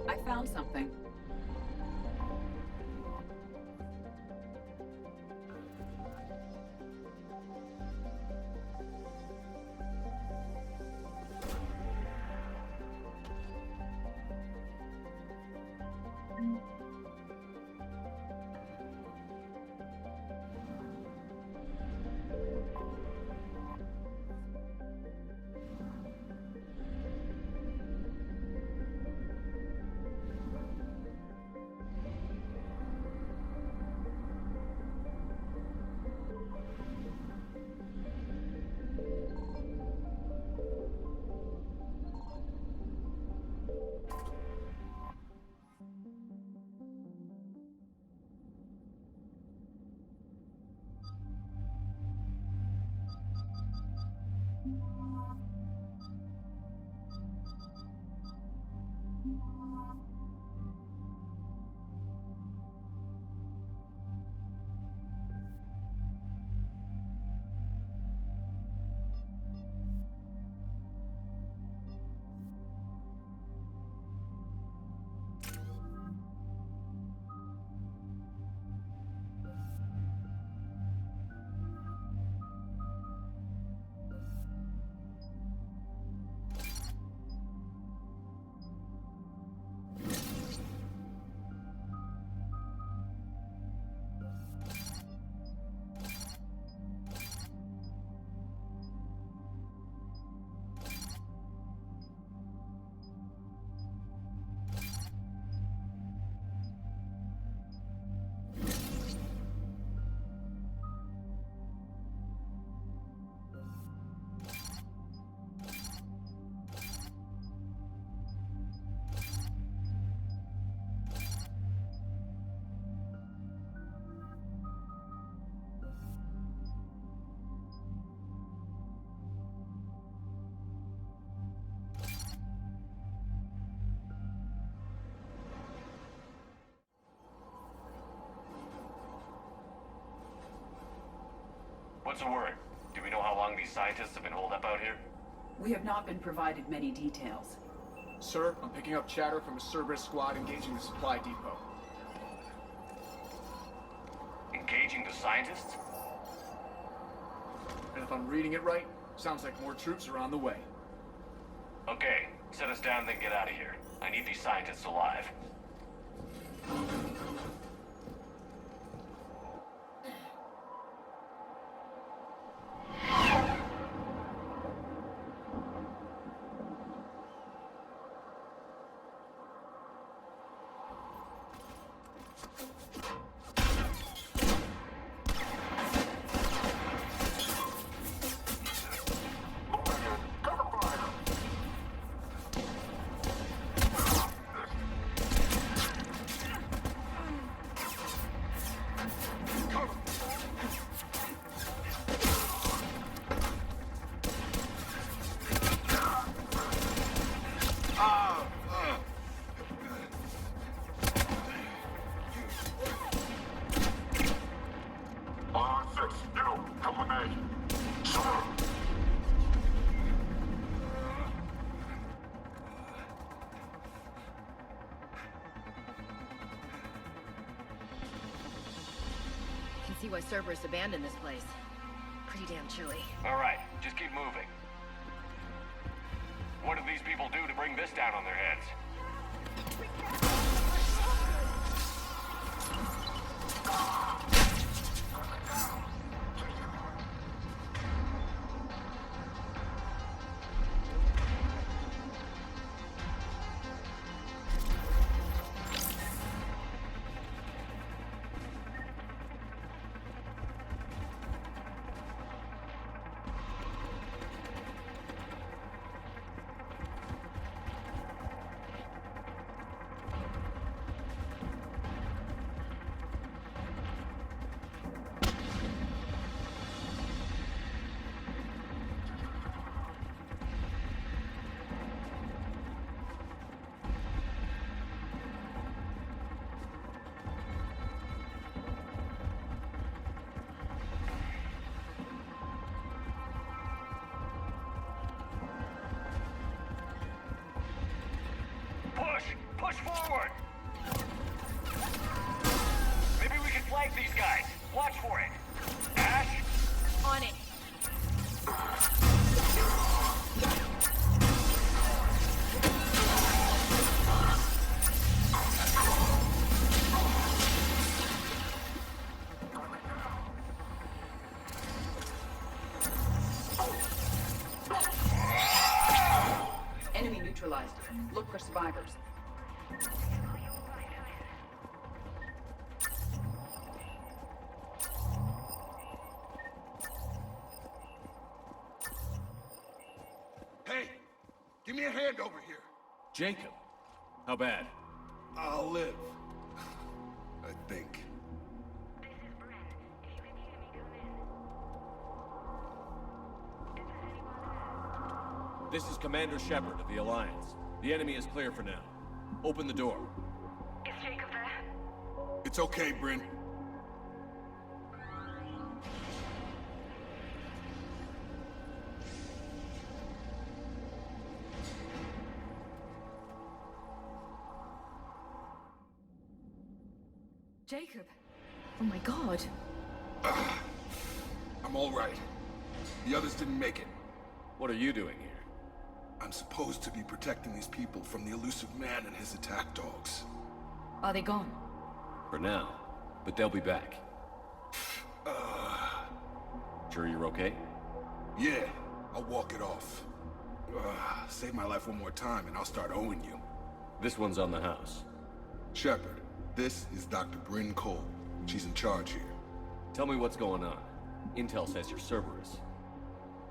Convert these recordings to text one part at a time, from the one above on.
I found something. What's the word? Do we know how long these scientists have been holed up out here? We have not been provided many details. Sir, I'm picking up chatter from a Cerberus squad engaging the supply depot. Engaging the scientists? And if I'm reading it right, sounds like more troops are on the way. Okay, set us down, then get out of here. I need these scientists alive. See why Cerberus abandoned this place. Pretty damn chilly. All right, just keep moving. What did these people do to bring this down on their heads? Push forward! Maybe we can flank these guys. Watch for it. Ash? On it. Enemy neutralized. Look for survivors. Hey, give me a hand over here. Jacob. How bad? I'll live. I think. This is Commander Shepard of the Alliance. The enemy is clear for now. Open the door. Is Jacob there? It's okay, Bryn. Jacob. Oh my god. I'm all right. The others didn't make it. What are you doing here? I'm supposed to be protecting these people from the elusive man and his attack dogs. Are they gone? For now. But they'll be back. Sure you're okay? Yeah, I'll walk it off. Save my life one more time and I'll start owing you. This one's on the house. Shepard, this is Dr. Bryn Cole. She's in charge here. Tell me what's going on. Intel says you're Cerberus.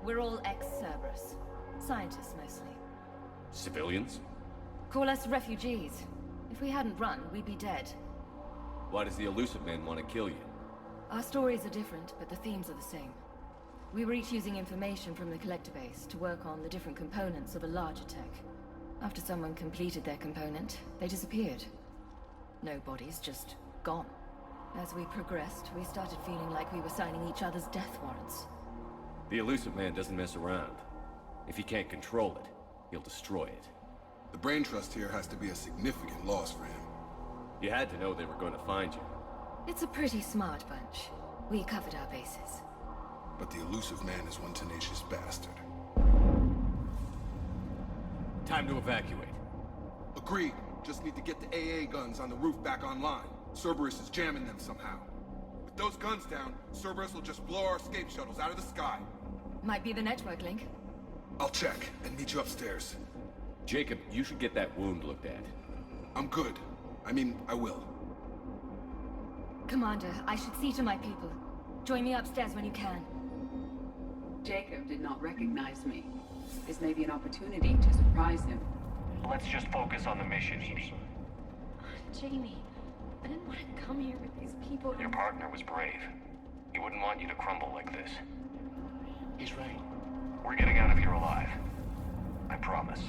We're all ex-Cerberus. Scientists, mostly. Civilians? Call us refugees. If we hadn't run, we'd be dead. Why does the elusive man want to kill you? Our stories are different, but the themes are the same. We were each using information from the collector base to work on the different components of a larger tech. After someone completed their component, they disappeared. No bodies, just gone. As we progressed, we started feeling like we were signing each other's death warrants. The elusive man doesn't mess around. If he can't control it, he'll destroy it. The brain trust here has to be a significant loss for him. You had to know they were going to find you. It's a pretty smart bunch. We covered our bases. But the elusive man is one tenacious bastard. Time to evacuate. Agreed. Just need to get the AA guns on the roof back online. Cerberus is jamming them somehow. With those guns down, Cerberus will just blow our escape shuttles out of the sky. Might be the network link. I'll check and meet you upstairs. Jacob, you should get that wound looked at. I'm good. I mean, I will. Commander, I should see to my people. Join me upstairs when you can. Jacob did not recognize me. This may be an opportunity to surprise him. Let's just focus on the mission, Edie. Jamie, I didn't want to come here with these people. Your partner was brave. He wouldn't want you to crumble like this. He's right. We're getting out of here alive. I promise.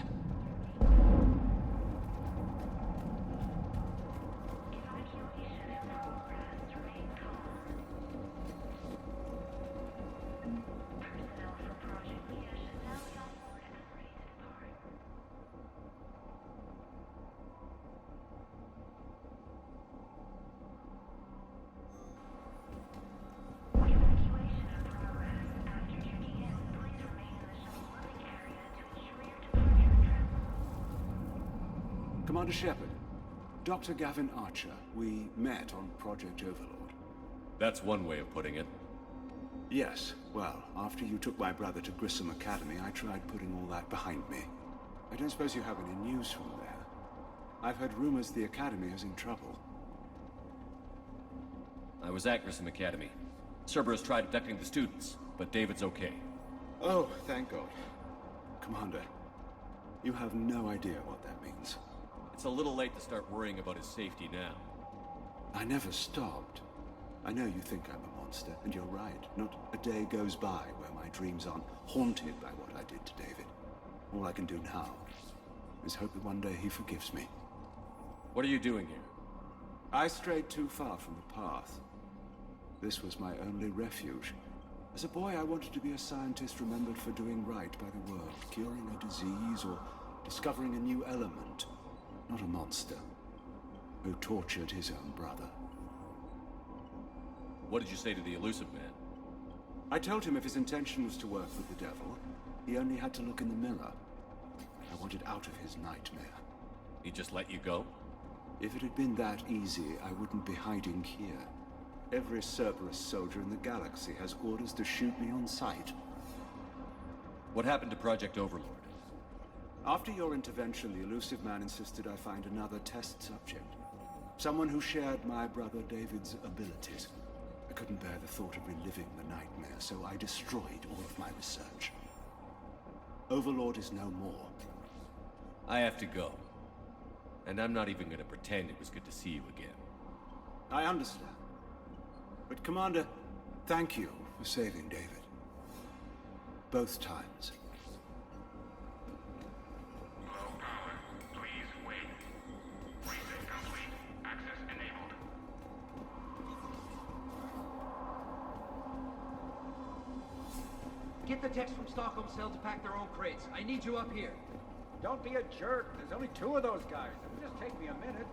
Commander Shepard, Dr. Gavin Archer, we met on Project Overlord. That's one way of putting it. Yes, well, after you took my brother to Grissom Academy, I tried putting all that behind me. I don't suppose you have any news from there. I've heard rumors the Academy is in trouble. I was at Grissom Academy. Cerberus tried abducting the students, but David's okay. Oh, thank God. Commander, you have no idea what that means. It's a little late to start worrying about his safety now. I never stopped. I know you think I'm a monster, and you're right. Not a day goes by where my dreams aren't haunted by what I did to David. All I can do now is hope that one day he forgives me. What are you doing here? I strayed too far from the path. This was my only refuge. As a boy, I wanted to be a scientist remembered for doing right by the world, curing a disease or discovering a new element. not a monster, who tortured his own brother. What did you say to the elusive man? I told him if his intention was to work with the devil, he only had to look in the mirror. I wanted out of his nightmare. He just let you go? If it had been that easy, I wouldn't be hiding here. Every Cerberus soldier in the galaxy has orders to shoot me on sight. What happened to Project Overlord? After your intervention, the elusive man insisted I find another test subject. Someone who shared my brother David's abilities. I couldn't bear the thought of reliving the nightmare, so I destroyed all of my research. Overlord is no more. I have to go. And I'm not even gonna pretend it was good to see you again. I understand. But Commander, thank you for saving David. Both times. Low power. Please wait. Reset complete. Access enabled. Get the techs from Stockholm Cell to pack their own crates. I need you up here. Don't be a jerk. There's only 2 of those guys. It'll just take me a minute.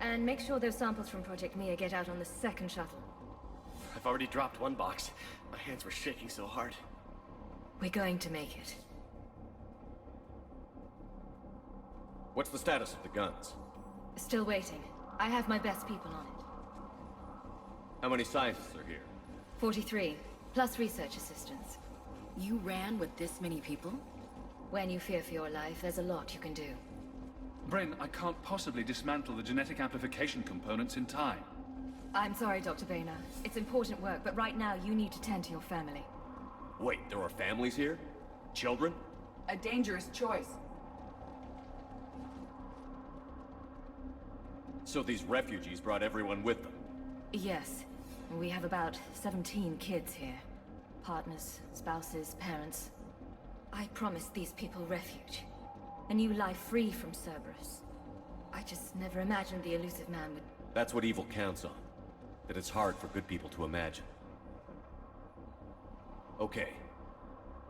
And make sure those samples from Project Mia get out on the second shuttle. I've already dropped one box. My hands were shaking so hard. We're going to make it. What's the status of the guns? Still waiting. I have my best people on it. How many scientists are here? 43, plus research assistants. You ran with this many people? When you fear for your life, there's a lot you can do. Bryn, I can't possibly dismantle the genetic amplification components in time. I'm sorry, Dr. Boehner. It's important work, but right now you need to tend to your family. Wait, there are families here? Children? A dangerous choice. So these refugees brought everyone with them? Yes. We have about 17 kids here. Partners, spouses, parents. I promised these people refuge. A new life free from Cerberus. I just never imagined the elusive man would... That's what evil counts on. That it's hard for good people to imagine. Okay.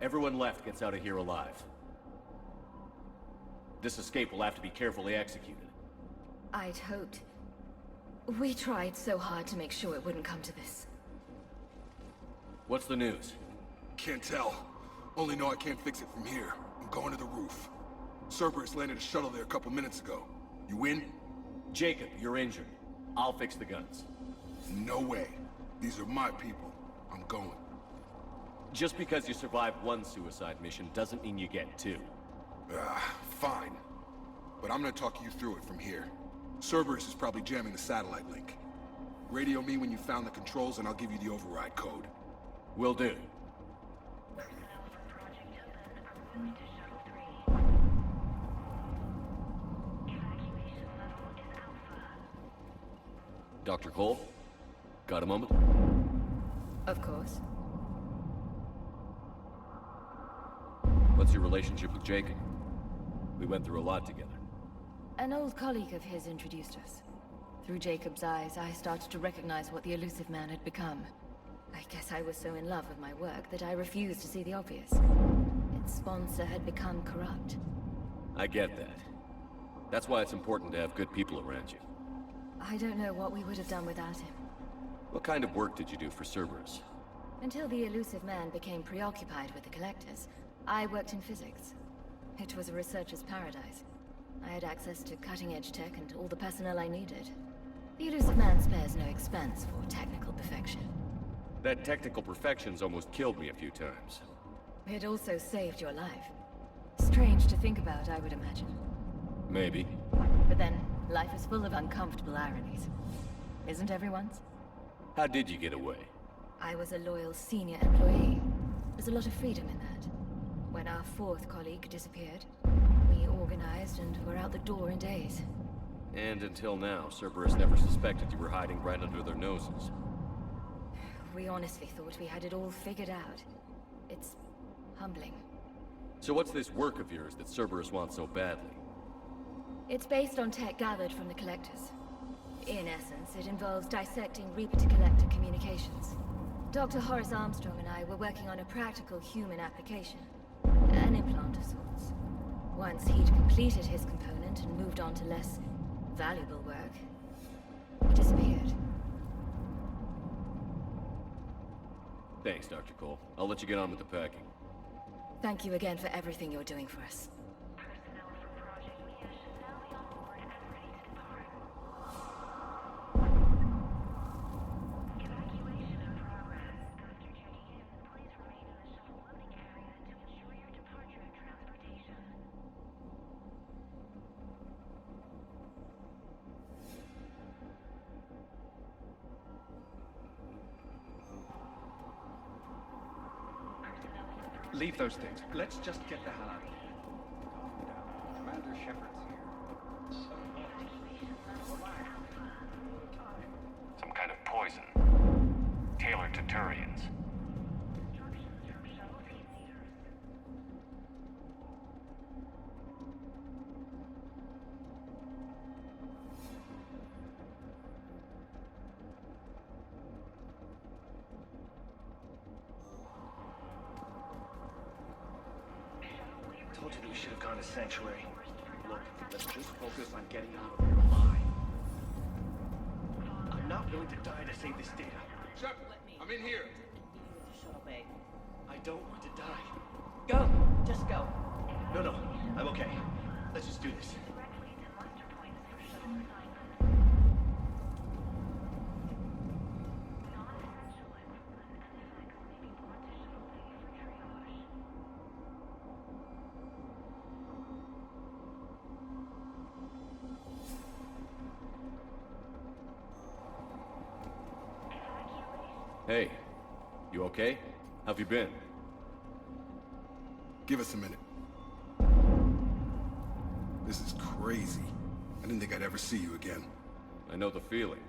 Everyone left gets out of here alive. This escape will have to be carefully executed. I'd hoped. We tried so hard to make sure it wouldn't come to this. What's the news? Can't tell. Only know I can't fix it from here. I'm going to the roof. Cerberus landed a shuttle there a couple minutes ago. You in? Jacob, you're injured. I'll fix the guns. No way. These are my people. I'm going. Just because you survived one suicide mission doesn't mean you get 2. Fine. But I'm gonna talk you through it from here. Cerberus is probably jamming the satellite link. Radio me when you found the controls and I'll give you the override code. Will do. Personnel from Project Open are moving to Shuttle 3. Evacuation level is Alpha. Dr. Cole? Got a moment? Of course. What's your relationship with Jacob? We went through a lot together. An old colleague of his introduced us. Through Jacob's eyes, I started to recognize what the elusive man had become. I guess I was so in love with my work that I refused to see the obvious. Its sponsor had become corrupt. I get that. That's why it's important to have good people around you. I don't know what we would have done without him. What kind of work did you do for Cerberus? Until the elusive man became preoccupied with the collectors, I worked in physics. It was a researcher's paradise. I had access to cutting-edge tech and all the personnel I needed. The elusive man spares no expense for technical perfection. That technical perfection's almost killed me a few times. It also saved your life. Strange to think about, I would imagine. Maybe. But then, life is full of uncomfortable ironies. Isn't everyone's? How did you get away? I was a loyal senior employee. There's a lot of freedom in that. When our 4th colleague disappeared, we organized and were out the door in days. And until now, Cerberus never suspected you were hiding right under their noses. We honestly thought we had it all figured out. It's humbling. So what's this work of yours that Cerberus wants so badly? It's based on tech gathered from the Collectors. In essence, it involves dissecting Reaper-to-Collector communications. Dr. Horace Armstrong and I were working on a practical human application. An implant of sorts. Once he'd completed his component and moved on to less valuable work, he disappeared. Thanks, Dr. Cole. I'll let you get on with the packing. Thank you again for everything you're doing for us. Personnel from Project Mia should now be on board and ready to depart. Evacuation in progress. After checking in, please remain in the shuttle loading area to ensure your departure and transportation. Leave those things. Let's just get the hell out of here. Commander Shepard's here. Some kind of poison. Tailored to Turians. Told you that we should have gone to Sanctuary. Look, let's just focus on getting out of here alive. I'm not willing to die to save this data. Shepard, I'm in here. I don't want to die. Go! Just go. No, I'm okay. Let's just do this. Hey, you okay? How've you been? Give us a minute. This is crazy. I didn't think I'd ever see you again. I know the feeling.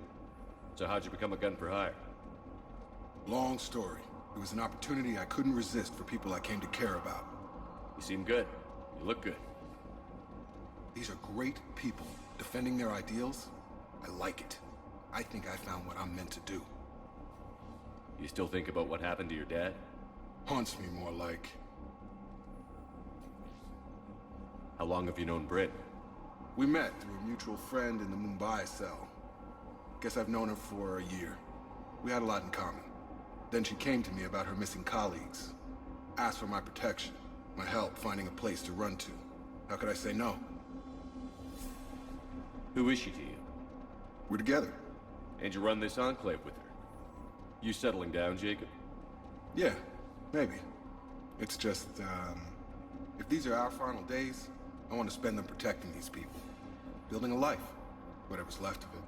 So how'd you become a gun for hire? Long story. It was an opportunity I couldn't resist for people I came to care about. You seem good. You look good. These are great people, defending their ideals. I like it. I think I found what I'm meant to do. You still think about what happened to your dad? Haunts me more like. How long have you known Britt? We met through a mutual friend in the Mumbai cell. Guess I've known her for a year. We had a lot in common. Then she came to me about her missing colleagues. Asked for my protection, my help finding a place to run to. How could I say no? Who is she to you? We're together. And you run this enclave with her? You settling down, Jacob? Yeah, maybe. It's just, if these are our final days, I want to spend them protecting these people. Building a life. Whatever's left of it.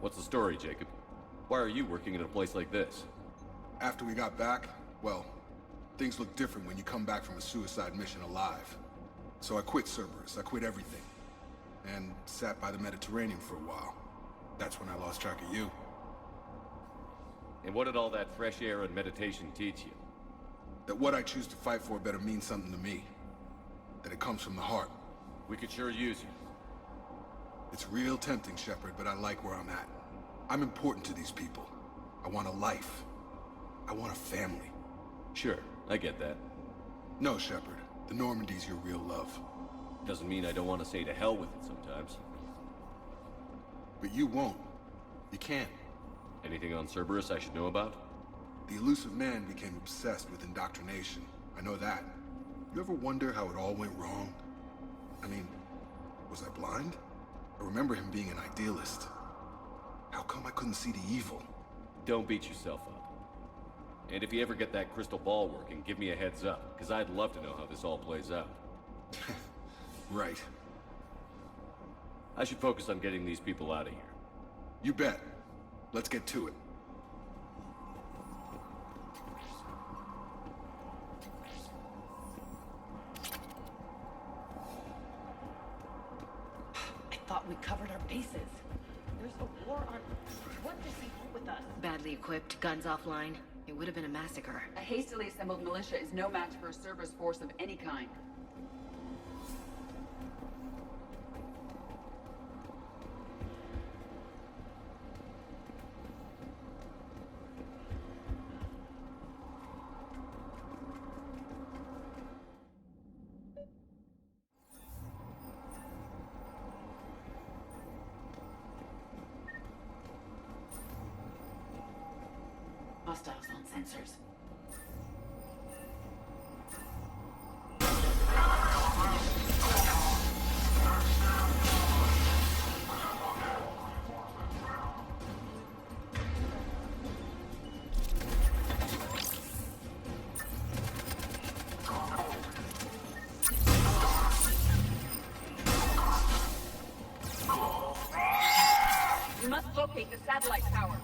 What's the story, Jacob? Why are you working in a place like this? After we got back, well, things look different when you come back from a suicide mission alive. So I quit Cerberus, I quit everything. And sat by the Mediterranean for a while. That's when I lost track of you. And what did all that fresh air and meditation teach you? That what I choose to fight for better mean something to me. That it comes from the heart. We could sure use you. It's real tempting, Shepard, but I like where I'm at. I'm important to these people. I want a life. I want a family. Sure, I get that. No, Shepard. The Normandy's your real love. Doesn't mean I don't want to say to hell with it sometimes. But you won't. You can't. Anything on Cerberus I should know about? The elusive man became obsessed with indoctrination. I know that. You ever wonder how it all went wrong? I mean, was I blind? I remember him being an idealist. How come I couldn't see the evil? Don't beat yourself up. And if you ever get that crystal ball working, give me a heads up, because I'd love to know how this all plays out. Right. I should focus on getting these people out of here. You bet. Let's get to it. I thought we covered our bases. There's a war on... What does he want with us? Badly equipped, guns offline. It would have been a massacre. A hastily assembled militia is no match for a Cerberus force of any kind. Hostiles on sensors. We must locate the satellite tower.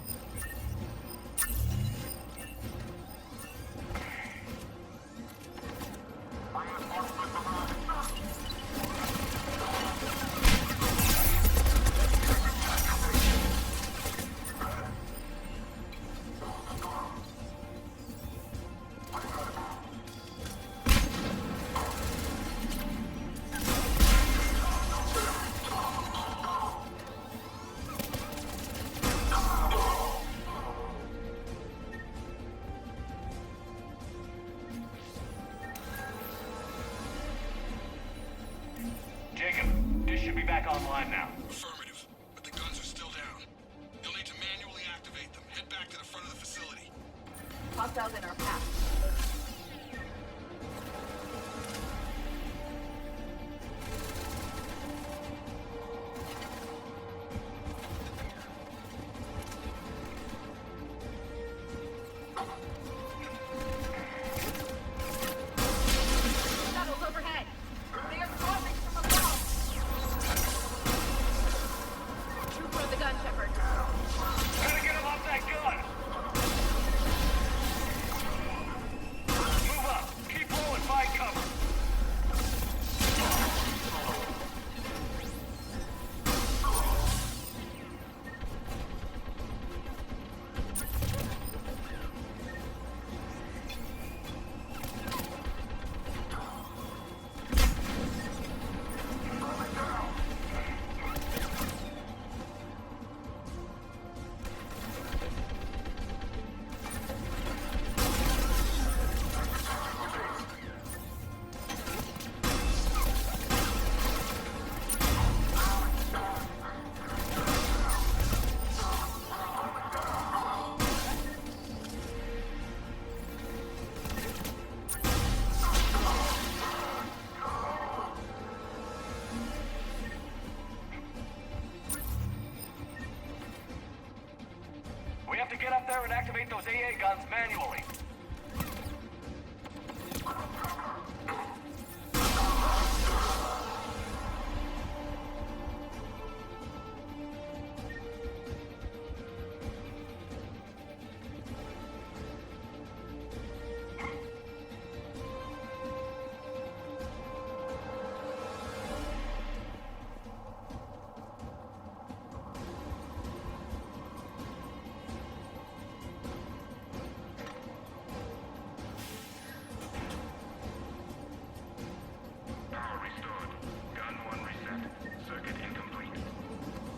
Online now. Affirmative, but the guns are still down. You'll need to manually activate them. Head back to the front of the facility. Hostiles in our path. We have to get up there and activate those AA guns manually.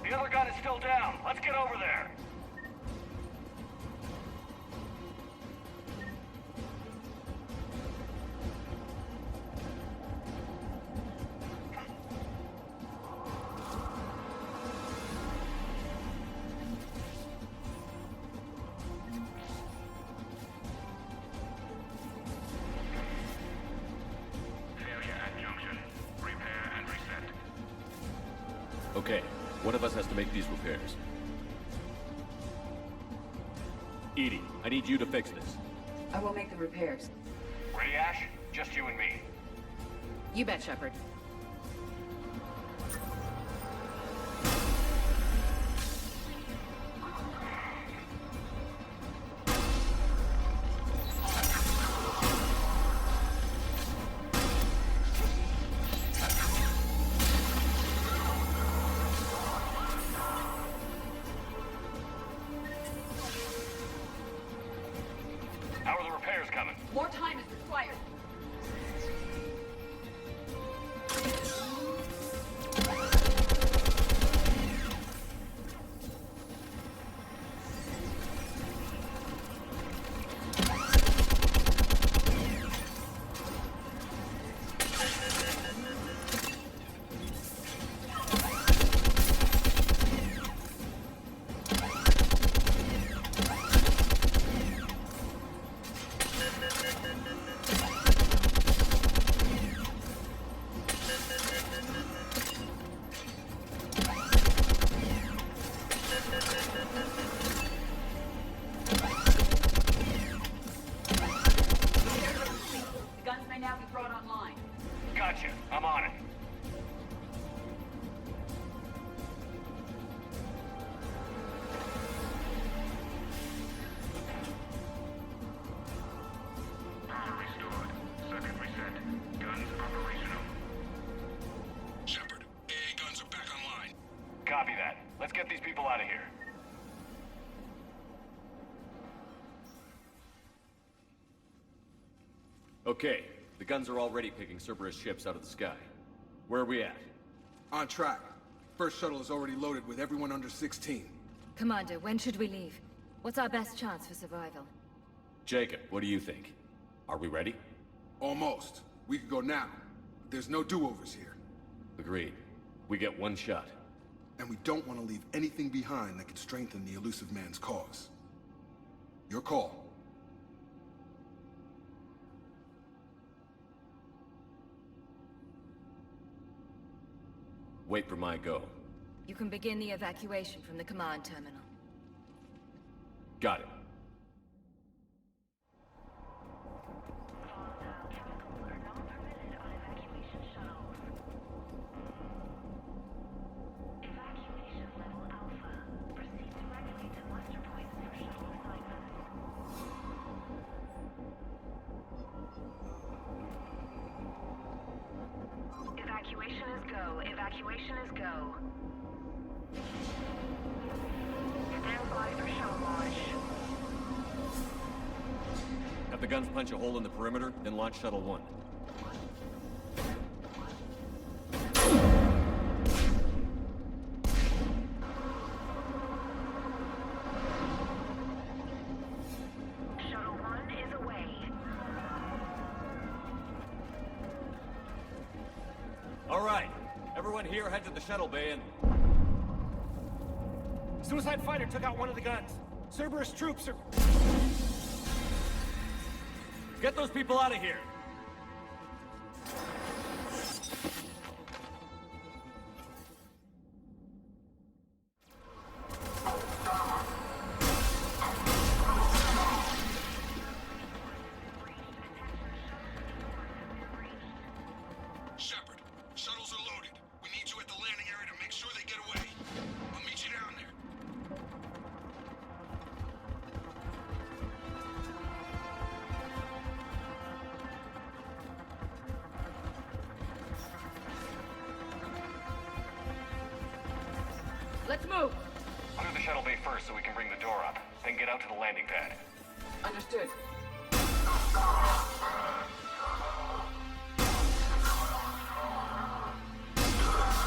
The other gun is still down. Let's get over there. Failure at junction. Repair and reset. Okay, one of us has to make these repairs. Edie, I need you to fix this. I will make the repairs. Ready, Ash? Just you and me. You bet, Shepard. coming. More time is required. Gotcha. I'm on it. Power restored. Circuit reset. Guns operational. Shepard, AA guns are back online. Copy that. Let's get these people out of here. Okay, the guns are already picking Cerberus ships out of the sky. Where are we at? On track. First shuttle is already loaded with everyone under 16. Commander, when should we leave? What's our best chance for survival? Jacob, what do you think? Are we ready? Almost. We could go now. There's no do-overs here. Agreed. We get one shot. And we don't want to leave anything behind that could strengthen the elusive man's cause. Your call. Wait for my go. You can begin the evacuation from the command terminal. Got it. Evacuation is go. Evacuation is go. Stand by for shuttle launch. Have the guns punch a hole in the perimeter, then launch Shuttle 1. Shuttle 1 is away. All right. Everyone here head to the shuttle bay and... Suicide fighter took out one of the guns. Cerberus troops are... Get those people out of here! Shepard, shuttles are loaded. We need you at the landing area to make sure they get away. I'll meet you down there. Let's move. Clear the shuttle bay first so we can bring the door up. Then get out to the landing pad. Understood.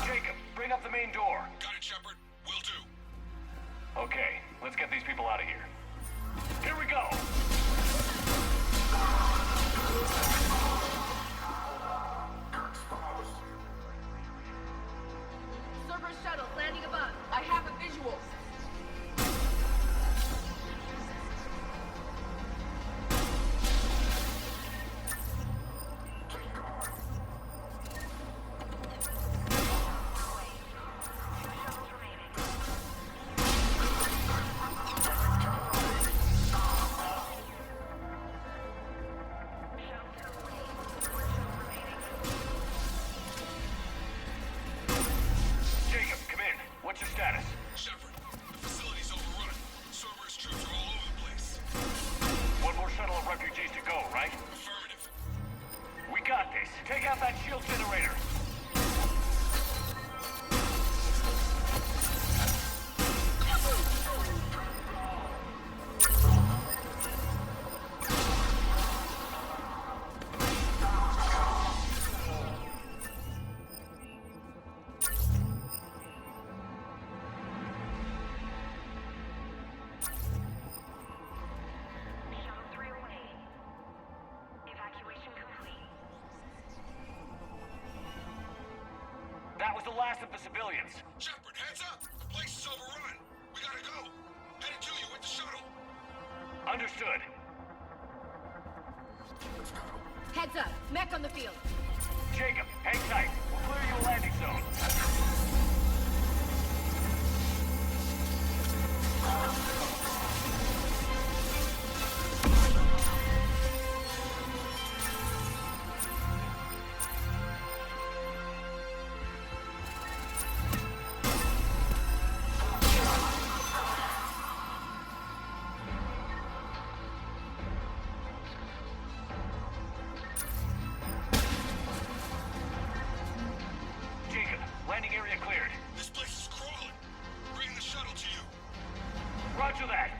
Jacob, bring up the main door. Got it, Shepard. Will do. Okay, let's get these people out of here. Here we go! Cerberus shuttle landing above. I have a visual. Jacob, come in. What's your status? Shepard, the facility's overrun. Cerberus troops are all over the place. One more shuttle of refugees to go, right? Affirmative. We got this. Take out that shield generator. That was the last of the civilians. Shepard, heads up! The place is overrun. We gotta go. Headed to you with the shuttle. Understood. Heads up! Mech on the field! Jacob, hang tight. We'll clear you a landing zone. Landing area cleared. This place is crawling. Bring the shuttle to you. Roger that.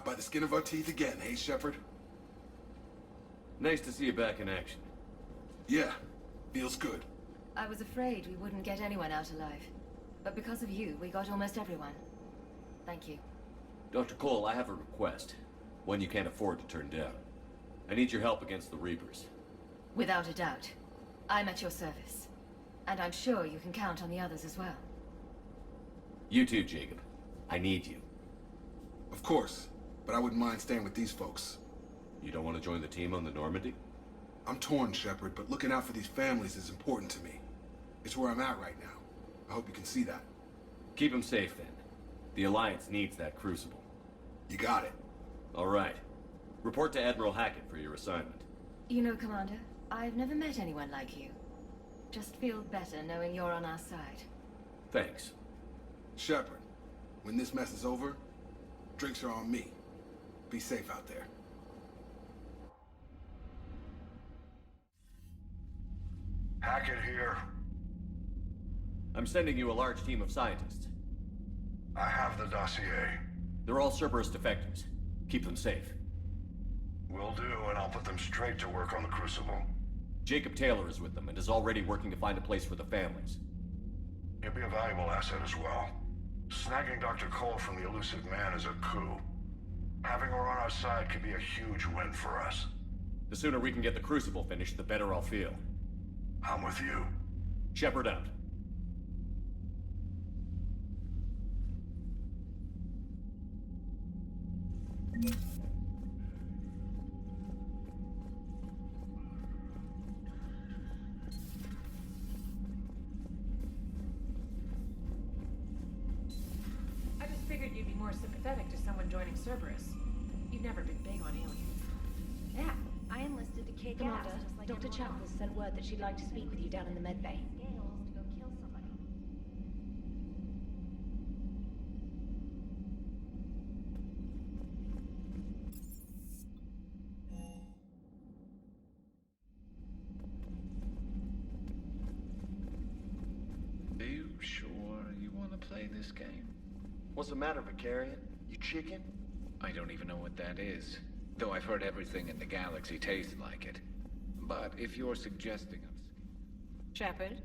By the skin of our teeth again, hey, Shepard? Nice to see you back in action. Yeah, feels good. I was afraid we wouldn't get anyone out alive. But because of you, we got almost everyone. Thank you. Dr. Cole, I have a request. One you can't afford to turn down. I need your help against the Reapers. Without a doubt. I'm at your service. And I'm sure you can count on the others as well. You too, Jacob. I need you. Of course. But I wouldn't mind staying with these folks. You don't want to join the team on the Normandy? I'm torn, Shepard, but looking out for these families is important to me. It's where I'm at right now. I hope you can see that. Keep them safe, then. The Alliance needs that crucible. You got it. All right. Report to Admiral Hackett for your assignment. You know, Commander, I've never met anyone like you. Just feel better knowing you're on our side. Thanks. Shepard, when this mess is over, drinks are on me. Be safe out there. Hackett here. I'm sending you a large team of scientists. I have the dossier. They're all Cerberus defectors. Keep them safe. Will do, and I'll put them straight to work on the Crucible. Jacob Taylor is with them and is already working to find a place for the families. He'll be a valuable asset as well. Snagging Dr. Cole from the elusive man is a coup. Having her on our side could be a huge win for us. The sooner we can get the Crucible finished, the better I'll feel. I'm with you. Shepard out. I just figured you'd be more sympathetic to someone joining Cerberus. You've never been big on aliens. Yeah, I enlisted to kick Commander, ass, just like Dr. everyone Chapel else. sent word that she'd like to speak with you down in the med bay. Are you sure you want to play this game? What's the matter, Vicarian? You chicken? I don't even know what that is. Though I've heard everything in the galaxy tastes like it. But if you're suggesting Shepard,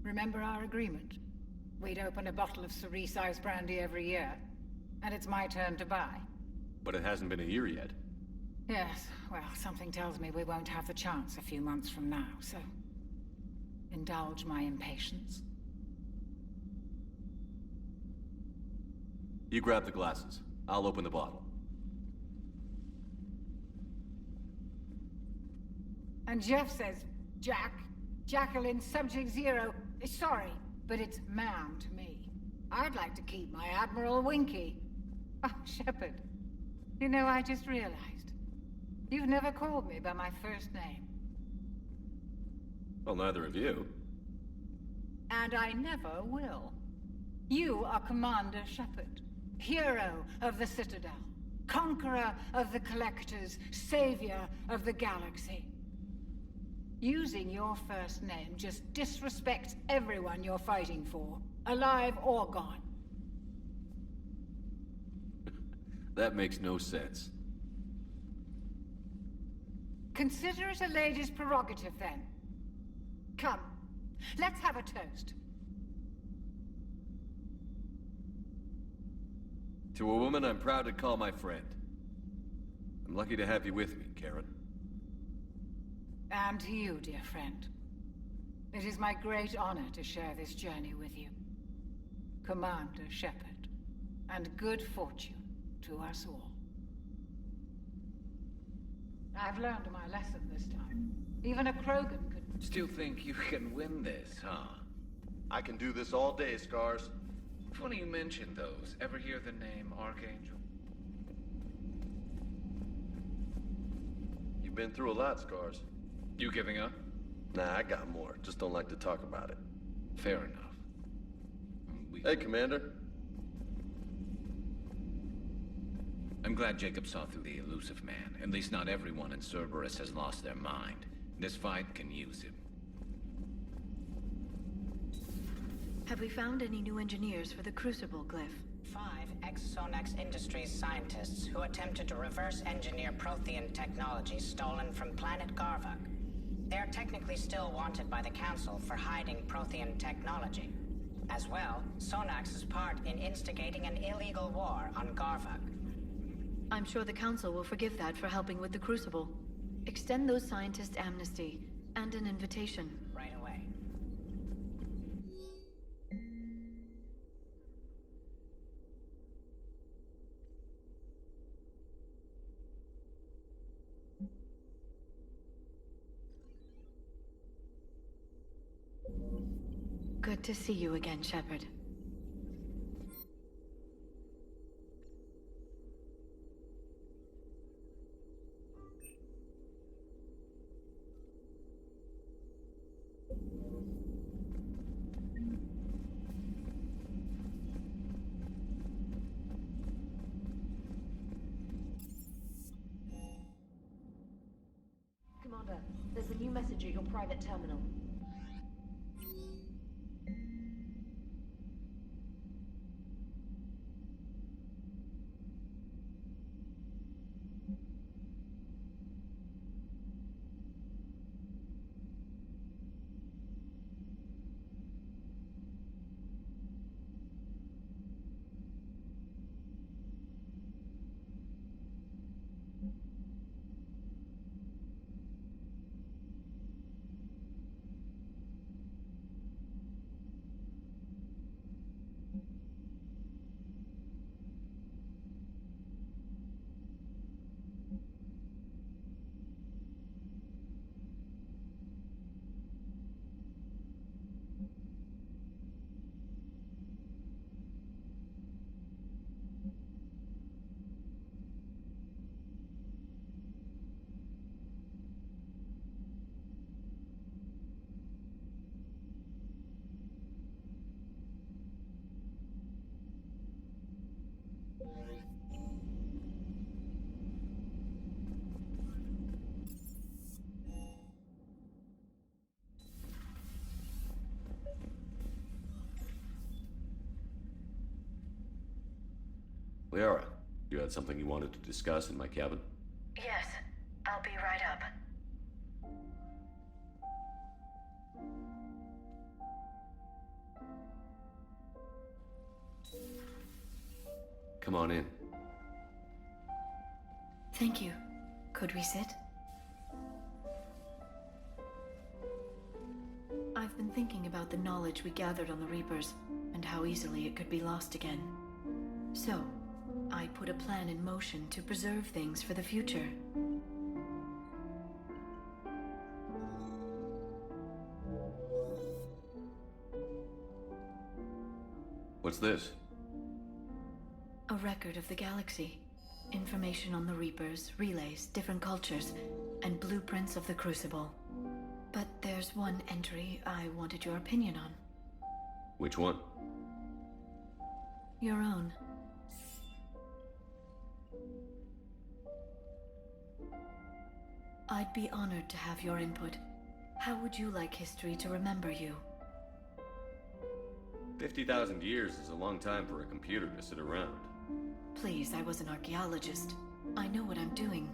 remember our agreement? We'd open a bottle of cerise brandy every year, and it's my turn to buy. But it hasn't been a year yet. Yes, well, something tells me we won't have the chance a few months from now, so indulge my impatience. You grab the glasses. I'll open the bottle. And Jeff says, Jacqueline Subject Zero is sorry, but it's ma'am to me. I'd like to keep my Admiral Winky. Oh, Shepard, You know, I just realized. You've never called me by my first name. Well, neither of you. And I never will. You are Commander Shepard, hero of the Citadel, conqueror of the Collectors, savior of the galaxy. Using your first name just disrespects everyone you're fighting for, alive or gone. That makes no sense. Consider it a lady's prerogative, then. Come, let's have a toast. To a woman I'm proud to call my friend. I'm lucky to have you with me, Karen. And to you, dear friend. It is my great honor to share this journey with you. Commander Shepard. And good fortune to us all. I've learned my lesson this time. Even a Krogan could... Still think you can win this, huh? I can do this all day, Scars. Funny you mention those. Ever hear the name Archangel? You've been through a lot, Scars. You giving up? Nah, I got more. Just don't like to talk about it. Fair enough. Hey, Commander. I'm glad Jacob saw through the elusive man. At least not everyone in Cerberus has lost their mind. This fight can use him. Have we found any new engineers for the Crucible glyph? 5 ex-Sonax Industries scientists who attempted to reverse engineer Prothean technology stolen from planet Garvuk. They're technically still wanted by the Council for hiding Prothean technology. As well, Sonax's part in instigating an illegal war on Garvuk. I'm sure the Council will forgive that for helping with the Crucible. Extend those scientists amnesty and an invitation. Right away. Good to see you again, Shepard. Commander, there's a new message at your private terminal. Liara, you had something you wanted to discuss in my cabin? Yes, I'll be right up. Come on in. Thank you. Could we sit? I've been thinking about the knowledge we gathered on the Reapers, and how easily it could be lost again. So, I put a plan in motion to preserve things for the future. What's this? A record of the galaxy. Information on the Reapers, relays, different cultures, and blueprints of the Crucible. But there's one entry I wanted your opinion on. Which one? Your own. I'd be honored to have your input. How would you like history to remember you? 50,000 years is a long time for a computer to sit around. Please, I was an archaeologist. I know what I'm doing.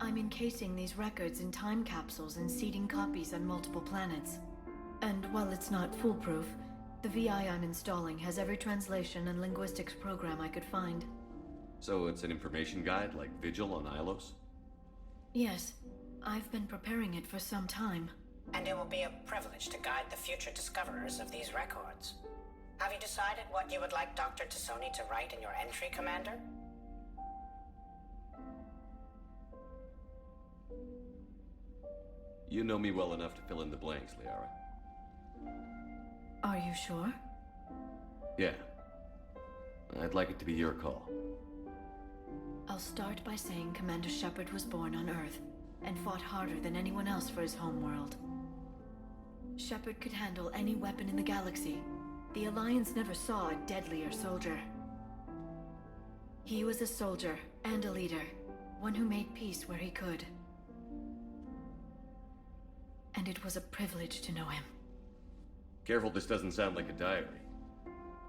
I'm encasing these records in time capsules and seeding copies on multiple planets. And while it's not foolproof, the VI I'm installing has every translation and linguistics program I could find. So it's an information guide like Vigil on Ilos? Yes, I've been preparing it for some time. And it will be a privilege to guide the future discoverers of these records. Have you decided what you would like Dr. Tassoni to write in your entry, Commander? You know me well enough to fill in the blanks, Liara. Are you sure? Yeah. I'd like it to be your call. I'll start by saying Commander Shepard was born on Earth and fought harder than anyone else for his homeworld. Shepard could handle any weapon in the galaxy. The Alliance never saw a deadlier soldier. He was a soldier and a leader, one who made peace where he could. And it was a privilege to know him. Careful, this doesn't sound like a diary.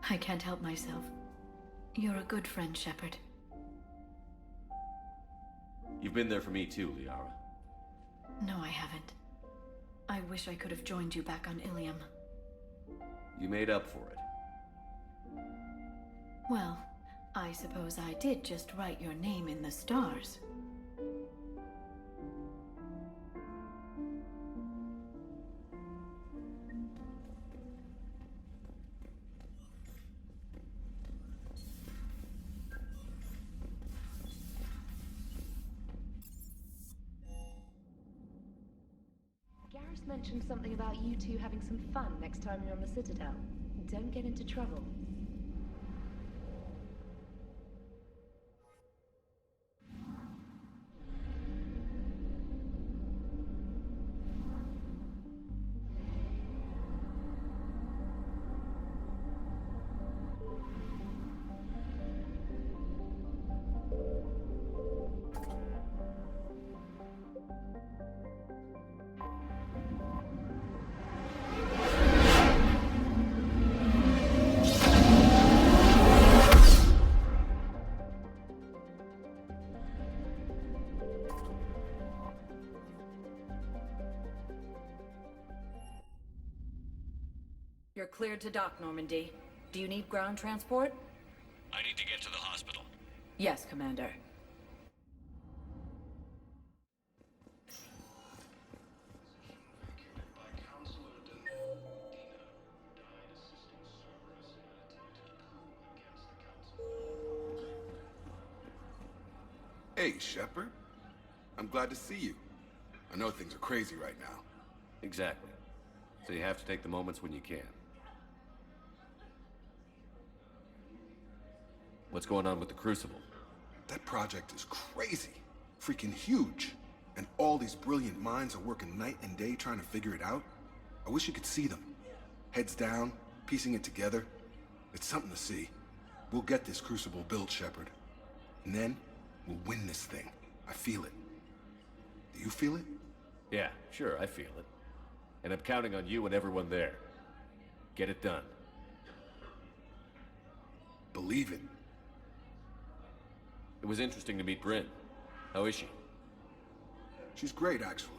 I can't help myself. You're a good friend, Shepard. You've been there for me too, Liara. No, I haven't. I wish I could have joined you back on Ilium. You made up for it. Well, I suppose I did just write your name in the stars. Garrus mentioned something about you two having some fun next time you're on the Citadel. Don't get into trouble. You're cleared to dock, Normandy. Do you need ground transport? I need to get to the hospital. Yes, Commander. Hey, Shepard. I'm glad to see you. I know things are crazy right now. Exactly. So you have to take the moments when you can. What's going on with the Crucible? That project is crazy. Freaking huge. And all these brilliant minds are working night and day trying to figure it out. I wish you could see them. Heads down, piecing it together. It's something to see. We'll get this Crucible built, Shepard. And then, we'll win this thing. I feel it. Do you feel it? Yeah, sure, I feel it. And I'm counting on you and everyone there. Get it done. Believe it. It was interesting to meet Bryn. How is she? She's great, actually.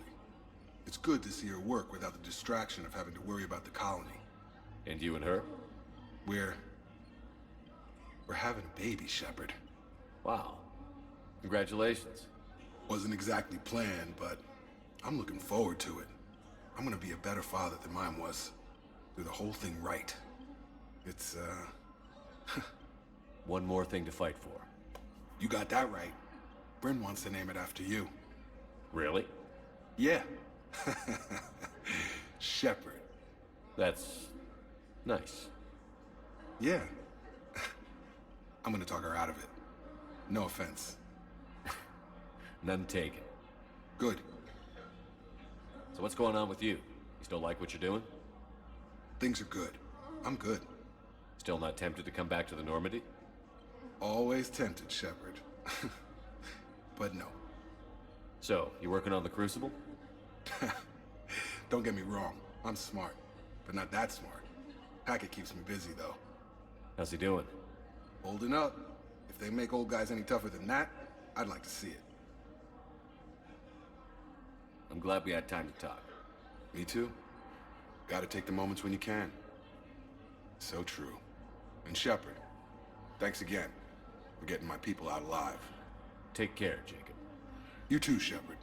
It's good to see her work without the distraction of having to worry about the colony. And you and her? We're having a baby, Shepard. Wow. Congratulations. Wasn't exactly planned, but I'm looking forward to it. I'm gonna be a better father than mine was. Do the whole thing right. It's, One more thing to fight for. You got that right. Bryn wants to name it after you. Really? Yeah. Shepard. That's nice. Yeah. I'm gonna talk her out of it. No offense. None taken. Good. So what's going on with you? You still like what you're doing? Things are good. I'm good. Still not tempted to come back to the Normandy? Always tempted, Shepard. But no. So, you working on the Crucible? Don't get me wrong. I'm smart. But not that smart. Hackett keeps me busy, though. How's he doing? Holding up. If they make old guys any tougher than that, I'd like to see it. I'm glad we had time to talk. Me too. Gotta take the moments when you can. So true. And Shepard, thanks again for getting my people out alive. Take care, Jacob. You too, Shepard.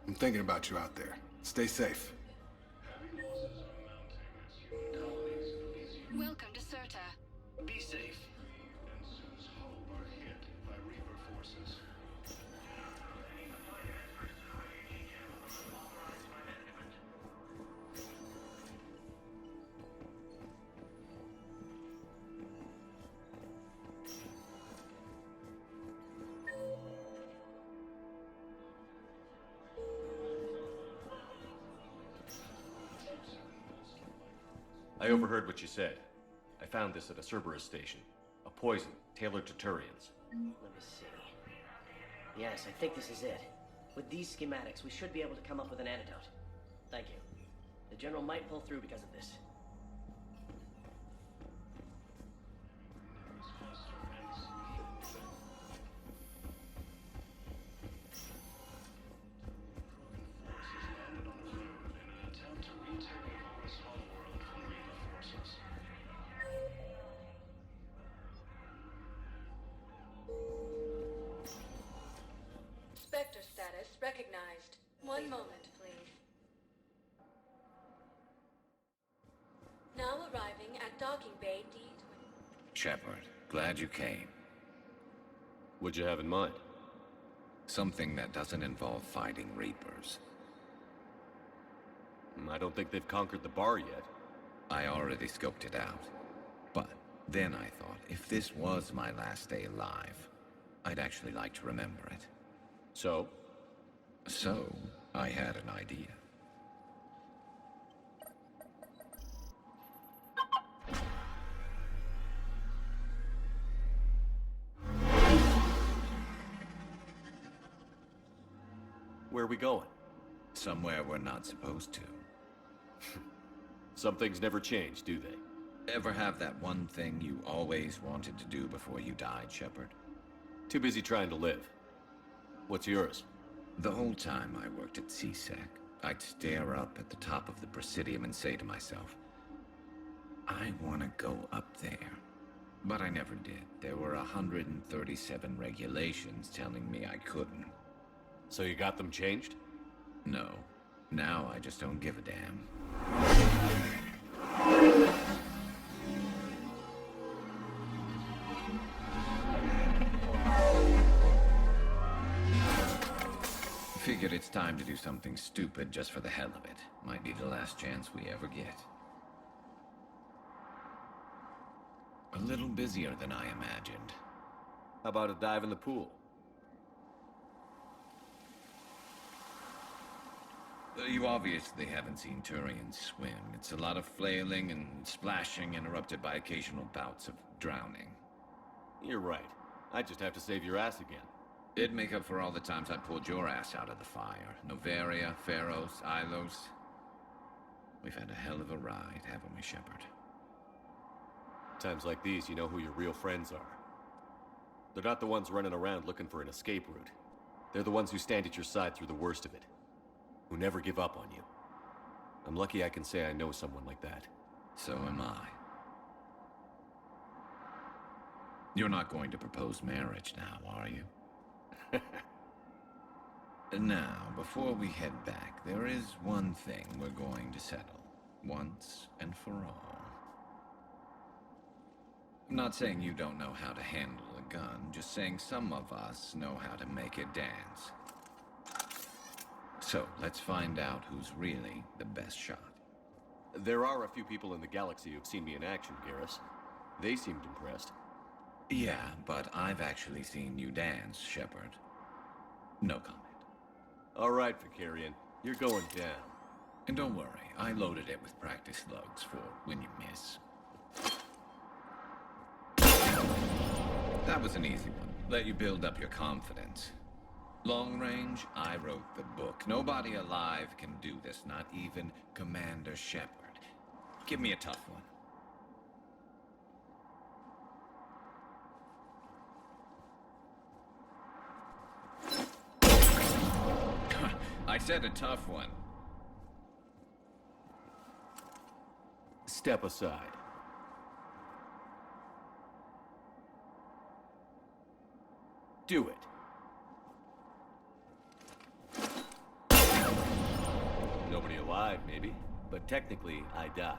I'm thinking about you out there. Stay safe. Welcome to Serta. Be safe. I overheard what you said. I found this at a Cerberus station. A poison tailored to Turians. Let me see. Yes, I think this is it. With these schematics, we should be able to come up with an antidote. Thank you. The General might pull through because of this. Spectre status recognized. One moment, please. Now arriving at docking bay D20. Shepard, glad you came. What'd you have in mind? Something that doesn't involve fighting Reapers. I don't think they've conquered the bar yet. I already scoped it out. But then I thought, if this was my last day alive, I'd actually like to remember it. So? So, I had an idea. Where are we going? Somewhere we're not supposed to. Some things never change, do they? Ever have that one thing you always wanted to do before you died, Shepard? Too busy trying to live. What's yours? The whole time I worked at CSEC, I'd stare up at the top of the Presidium and say to myself, I want to go up there. But I never did. There were 137 regulations telling me I couldn't. So you got them changed? No. Now I just don't give a damn. Figured it's time to do something stupid just for the hell of it. Might be the last chance we ever get. A little busier than I imagined. How about a dive in the pool? You obviously haven't seen Turians swim. It's a lot of flailing and splashing, interrupted by occasional bouts of drowning. You're right. I just have to save your ass again. It'd make up for all the times I pulled your ass out of the fire. Novaria, Pharos, Ilos. We've had a hell of a ride, haven't we, Shepard? Times like these, you know who your real friends are. They're not the ones running around looking for an escape route. They're the ones who stand at your side through the worst of it. Who never give up on you. I'm lucky I can say I know someone like that. So am I. You're not going to propose marriage now, are you? Now, before we head back, there is one thing we're going to settle. Once and for all. I'm not saying you don't know how to handle a gun, just saying some of us know how to make it dance. So, let's find out who's really the best shot. There are a few people in the galaxy who've seen me in action, Garrus. They seemed impressed. Yeah, but I've actually seen you dance, Shepard. No comment. All right, Vicarian. You're going down. And don't worry, I loaded it with practice slugs for when you miss. That was an easy one. Let you build up your confidence. Long range, I wrote the book. Nobody alive can do this, not even Commander Shepard. Give me a tough one. I said a tough one. Step aside. Do it. Nobody alive, maybe. But technically, I died.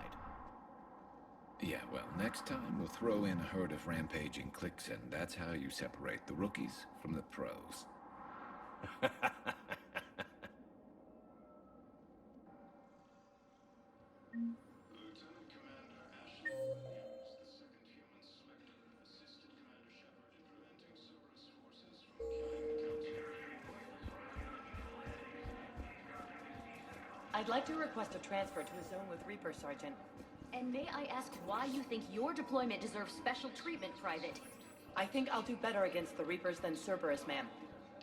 Yeah, well, next time we'll throw in a herd of rampaging cliques, and that's how you separate the rookies from the pros. I'd like to request a transfer to a zone with Reaper, Sergeant. And may I ask why you think your deployment deserves special treatment, Private? I think I'll do better against the Reapers than Cerberus, ma'am.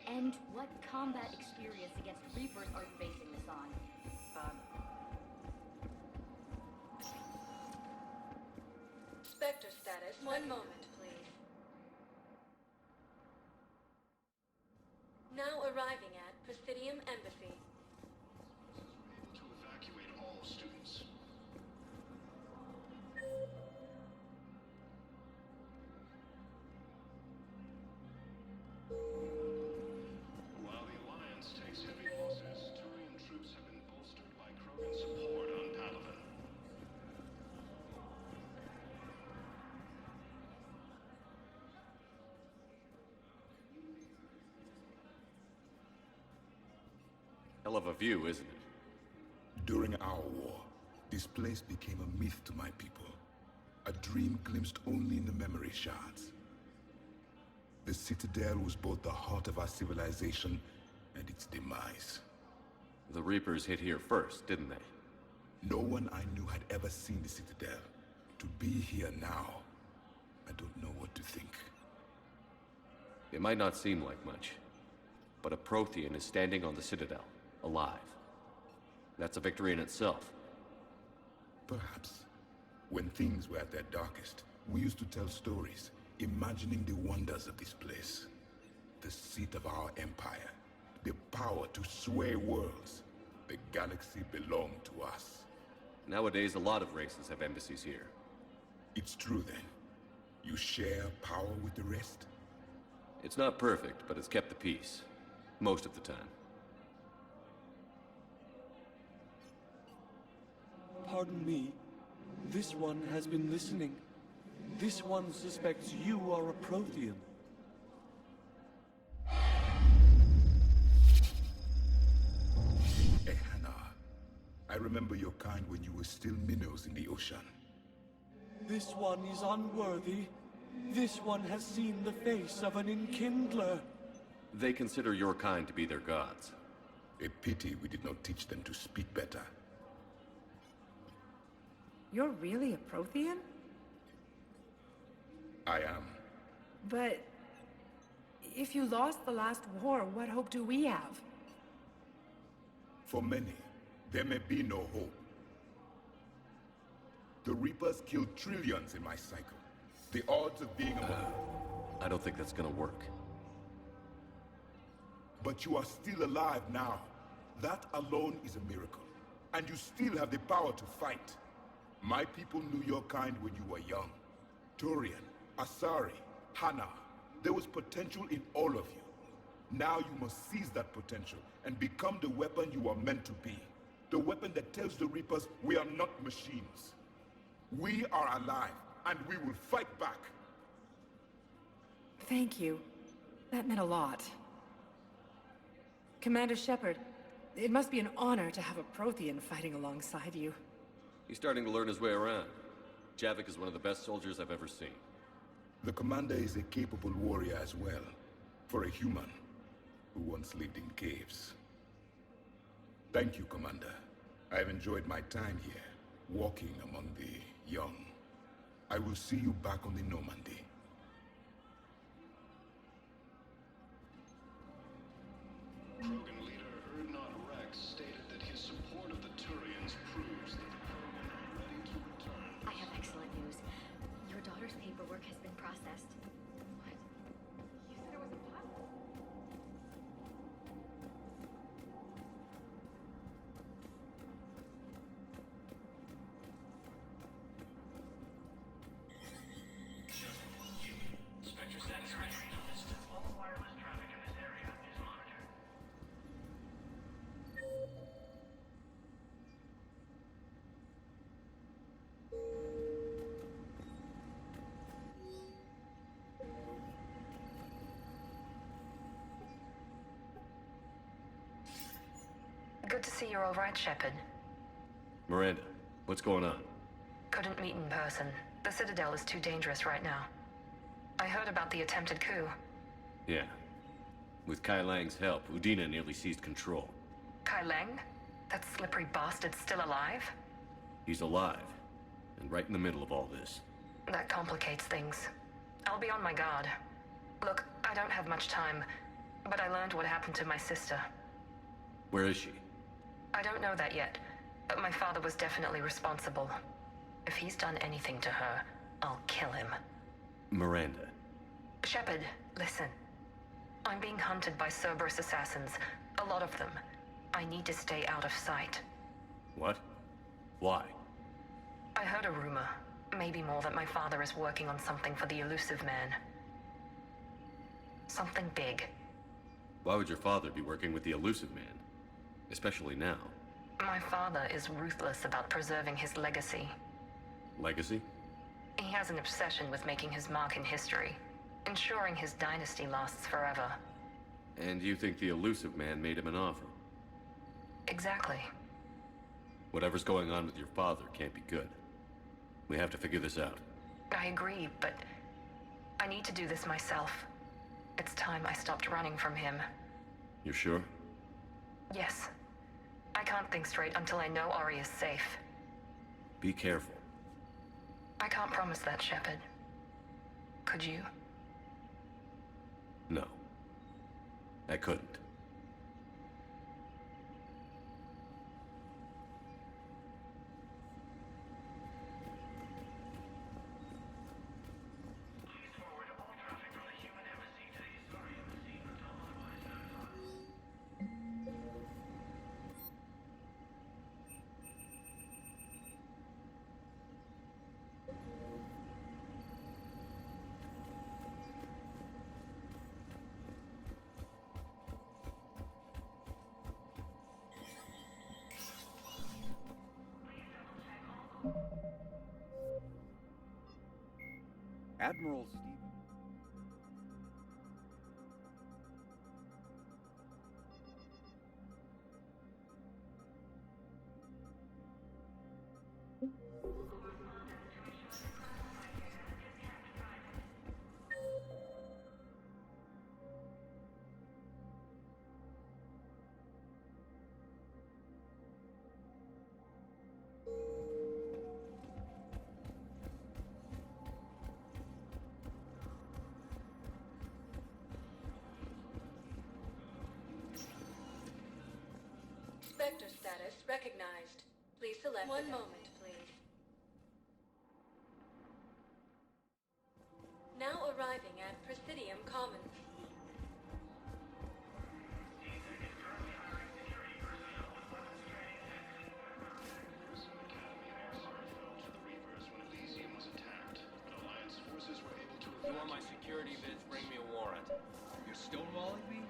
And what combat experience against Reapers are you basing this on? Spectre status. One moment, please. Now arriving at Presidium Embassy. To evacuate all students. While the Alliance takes heavy losses, Turian troops have been bolstered by Krogan support on Palaven. Hell of a view, isn't it? During our war, this place became a myth to my people. A dream glimpsed only in the memory shards. The Citadel was both the heart of our civilization and its demise. The Reapers hit here first, didn't they? No one I knew had ever seen the Citadel. To be here now, I don't know what to think. It might not seem like much, but a Prothean is standing on the Citadel, alive. That's a victory in itself. Perhaps. When things were at their darkest, we used to tell stories, imagining the wonders of this place. The seat of our empire, the power to sway worlds. The galaxy belonged to us. Nowadays, a lot of races have embassies here. It's true then. You share power with the rest? It's not perfect, but it's kept the peace. Most of the time. Pardon me. This one has been listening. This one suspects you are a Prothean. Ehana. I remember your kind when you were still minnows in the ocean. This one is unworthy. This one has seen the face of an enkindler. They consider your kind to be their gods. A pity we did not teach them to speak better. You're really a Prothean? I am. But if you lost the last war, what hope do we have? For many, there may be no hope. The Reapers killed trillions in my cycle. The odds of being among... I don't think that's gonna work. But you are still alive now. That alone is a miracle. And you still have the power to fight. My people knew your kind when you were young. Turian, Asari, Hana. There was potential in all of you. Now you must seize that potential and become the weapon you are meant to be. The weapon that tells the Reapers we are not machines. We are alive, and we will fight back. Thank you. That meant a lot. Commander Shepard, it must be an honor to have a Prothean fighting alongside you. He's starting to learn his way around. Javik is one of the best soldiers I've ever seen. The commander is a capable warrior as well, for a human who once lived in caves. Thank you, Commander. I've enjoyed my time here, walking among the young. I will see you back on the Normandy. Krogan leader Erdnot Rex stated that his support of the Turians proves that the Krogan are ready to return. I have excellent news. Your daughter's paperwork has been processed. What? You said it was impossible. Spectre satisfaction. All wireless traffic in this area is monitored. Good to see you're all right, Shepard. Miranda, what's going on? Couldn't meet in person. The Citadel is too dangerous right now. I heard about the attempted coup. Yeah. With Kai Lang's help, Udina nearly seized control. Kai Lang? That slippery bastard's still alive? He's alive, and right in the middle of all this. That complicates things. I'll be on my guard. Look, I don't have much time, but I learned what happened to my sister. Where is she? I don't know that yet, but my father was definitely responsible. If he's done anything to her, I'll kill him. Miranda. Shepard, listen. I'm being hunted by Cerberus assassins. A lot of them. I need to stay out of sight. What? Why? I heard a rumor, maybe more, that my father is working on something for the Elusive Man. Something big. Why would your father be working with the Elusive Man? Especially now. My father is ruthless about preserving his legacy. Legacy? He has an obsession with making his mark in history, ensuring his dynasty lasts forever. And you think the Elusive Man made him an offer? Exactly. Whatever's going on with your father can't be good. We have to figure this out. I agree, but I need to do this myself. It's time I stopped running from him. You're sure? Yes. I can't think straight until I know Ori is safe. Be careful. I can't promise that, Shepard. Could you? No. I couldn't. Admiral Steve. Spectre status recognized. Please select one moment, please. Now arriving at Presidium Commons. You want my security vids? Bring me a warrant. You're stonewalling me?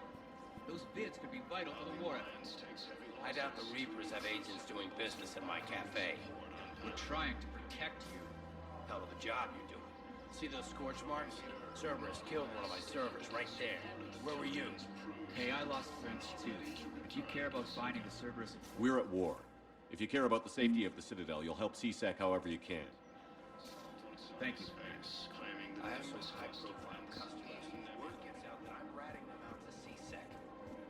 Those vids could be vital for the war effort. I doubt the Reapers have agents doing business in my cafe. We're trying to protect you. Hell of a job you're doing. See those scorch marks? Cerberus killed one of my servers right there. Where were you? Hey, I lost friends too. If you care about finding the Cerberus... We're at war. If you care about the safety of the Citadel, you'll help CSAC however you can. Thank you. I have some high-profile customers. Word gets out that I'm ratting them out to CSEC.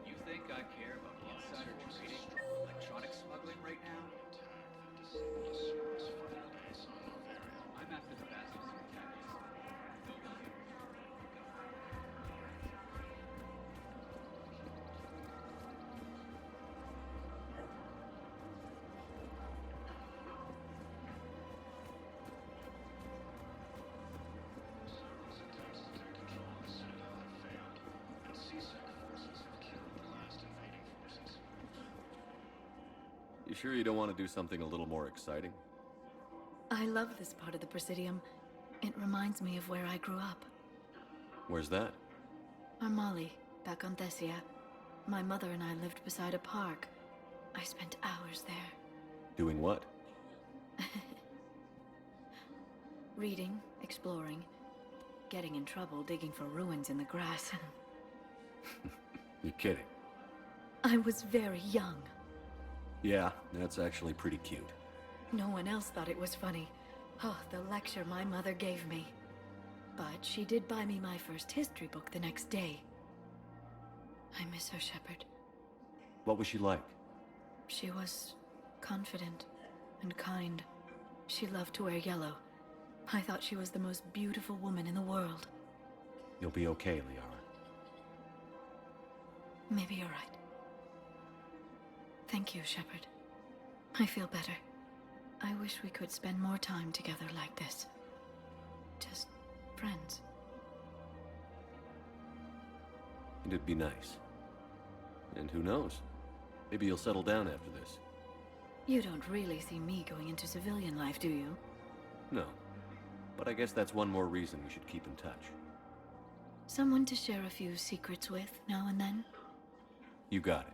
You think I care about insider trading? You sure you don't want to do something a little more exciting? I love this part of the Presidium. It reminds me of where I grew up. Where's that? Armali, back on Thessia. My mother and I lived beside a park. I spent hours there. Doing what? Reading, exploring, getting in trouble digging for ruins in the grass. You're kidding. I was very young. Yeah, that's actually pretty cute. No one else thought it was funny. Oh, the lecture my mother gave me. But she did buy me my first history book the next day. I miss her, Shepard. What was she like? She was confident and kind. She loved to wear yellow. I thought she was the most beautiful woman in the world. You'll be okay, Liara. Maybe you're right. Thank you, Shepard. I feel better. I wish we could spend more time together like this. Just friends. It'd be nice. And who knows? Maybe you'll settle down after this. You don't really see me going into civilian life, do you? No. But I guess that's one more reason we should keep in touch. Someone to share a few secrets with now and then? You got it.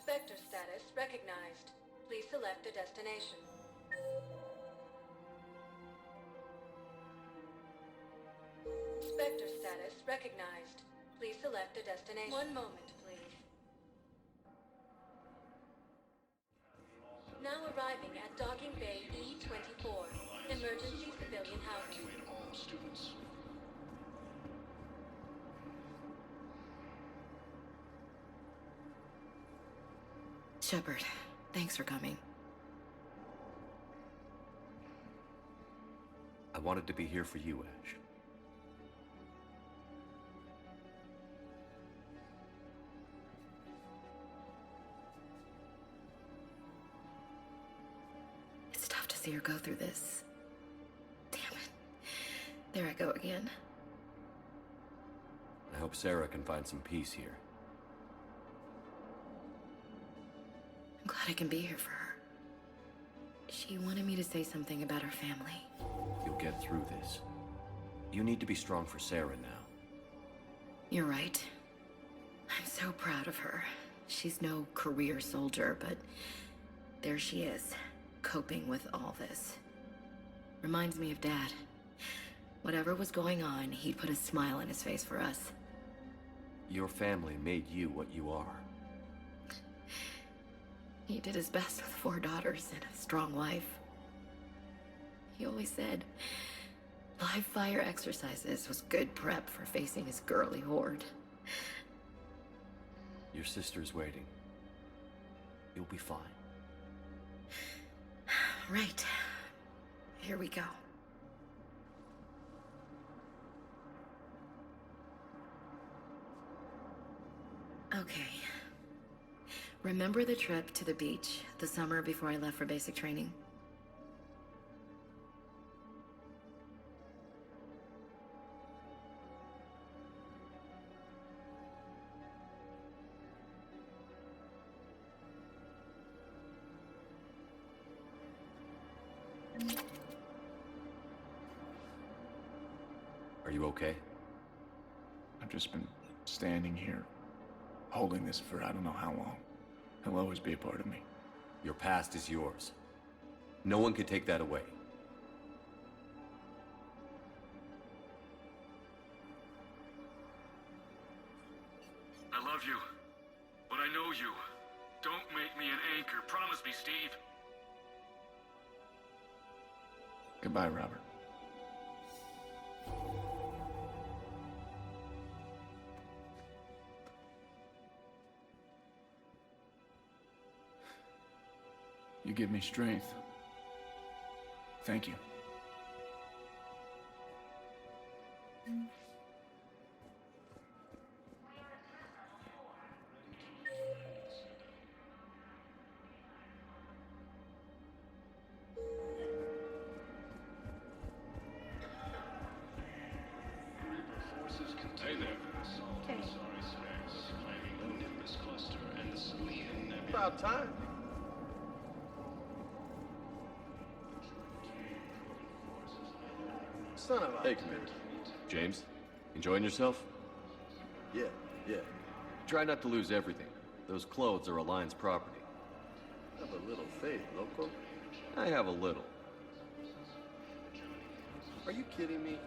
Spectre status recognized. Please select a destination. Spectre status recognized. Please select a destination. One moment, please. Now arriving at Docking Bay E-24. Emergency civilian housing. All students. Shepard, thanks for coming. I wanted to be here for you, Ash. It's tough to see her go through this. Damn it. There I go again. I hope Sarah can find some peace here. I'm glad I can be here for her. She wanted me to say something about her family. You'll get through this. You need to be strong for Sarah now. You're right. I'm so proud of her. She's no career soldier, but there she is, coping with all this. Reminds me of Dad. Whatever was going on, he'd put a smile on his face for us. Your family made you what you are. He did his best with 4 daughters and a strong wife. He always said live fire exercises was good prep for facing his girly horde. Your sister's waiting. You'll be fine. Right. Here we go. Okay. Remember the trip to the beach the summer before I left for basic training? Are you okay? I've just been standing here, holding this for I don't know how long. He'll always be a part of me. Your past is yours. No one can take that away. I love you. But I know you. Don't make me an anchor. Promise me, Steve. Goodbye, Robert. You give me strength. Thank you. About time. Son of a... Hey, Commander. James, enjoying yourself? Yeah. Try not to lose everything. Those clothes are Alliance property. Have a little faith, loco. I have a little. Are you kidding me?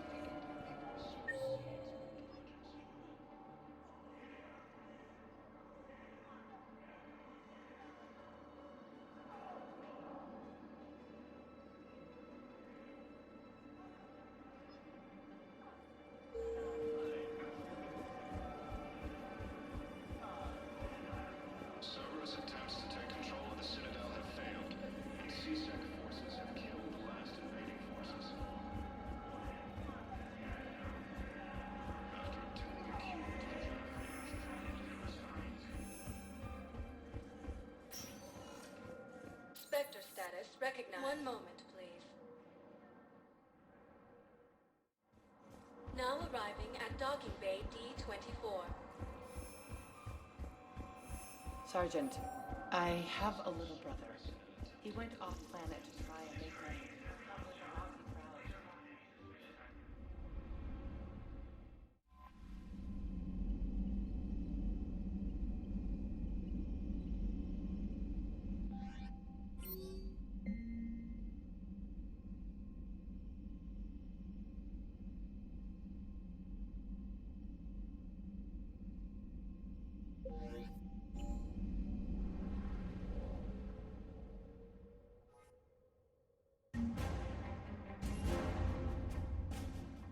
Cerberus attempts to take control of the Citadel have failed, and CSEC forces have killed the last invading forces. After killing the cube, Spectre status recognized. One moment, please. Now arriving at docking bay D-24. Sergeant, I have a little brother. He went off planet to try and make money.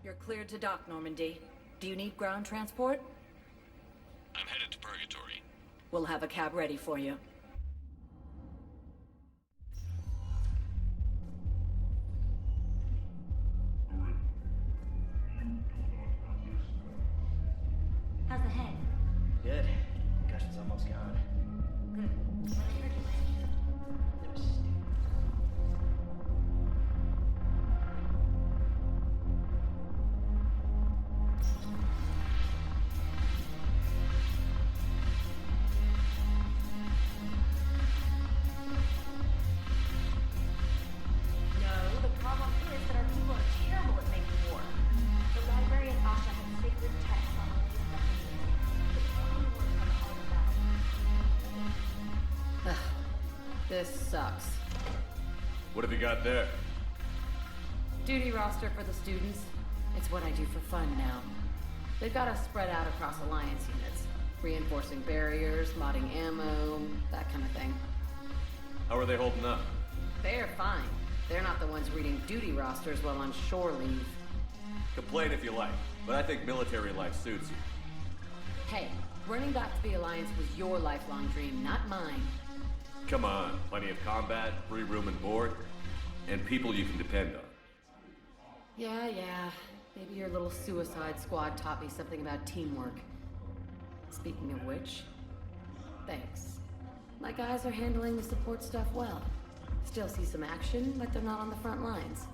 You're cleared to dock, Normandy. Do you need ground transport? I'm headed to Purgatory. We'll have a cab ready for you. How's the head? Good. Concussion's almost gone. Good. What hurt you? It was stupid. No, the problem is that our people are terrible at making war. The library at Asha has sacred texts on all these weapons. It's only work on all of that. This sucks. What have you got there? Duty roster for the students. It's what I do for fun now. They've got us spread out across Alliance units. Reinforcing barriers, modding ammo, that kind of thing. How are they holding up? They're fine. They're not the ones reading duty rosters while on shore leave. Complain if you like, but I think military life suits you. Hey, running back to the Alliance was your lifelong dream, not mine. Come on, plenty of combat, free room and board, and people you can depend on. Yeah. Maybe your little suicide squad taught me something about teamwork. Speaking of which, thanks. My guys are handling the support stuff well. Still see some action, but they're not on the front lines.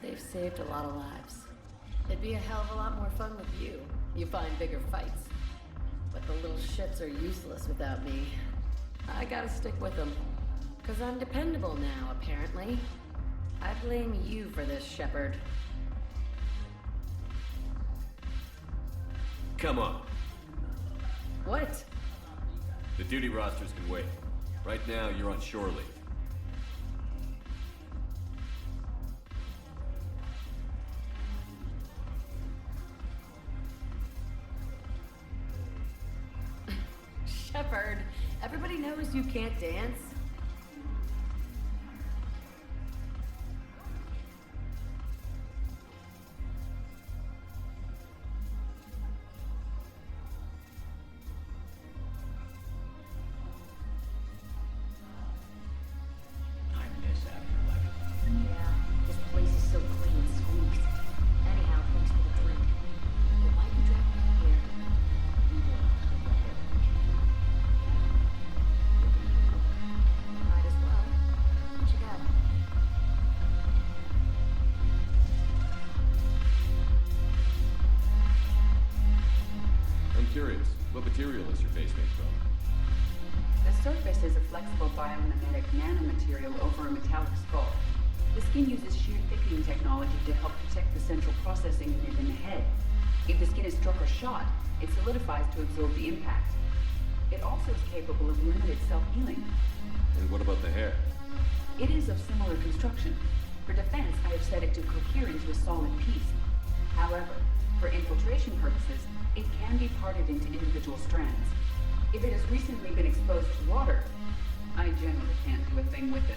They've saved a lot of lives. It'd be a hell of a lot more fun with you. You find bigger fights. But the little shits are useless without me. I gotta stick with them. 'Cause I'm dependable now, apparently. I blame you for this, Shepard. Come on. What? The duty rosters can wait. Right now, you're on shore leave. Everybody knows you can't dance. Curious, what material is your face made from? The surface is a flexible biomimetic nanomaterial over a metallic skull. The skin uses shear thickening technology to help protect the central processing unit in the head. If the skin is struck or shot, it solidifies to absorb the impact. It also is capable of limited self-healing. And what about the hair? It is of similar construction. For defense, I have set it to cohere into a solid piece. However, for infiltration purposes, it can be parted into individual strands. If it has recently been exposed to water, I generally can't do a thing with it.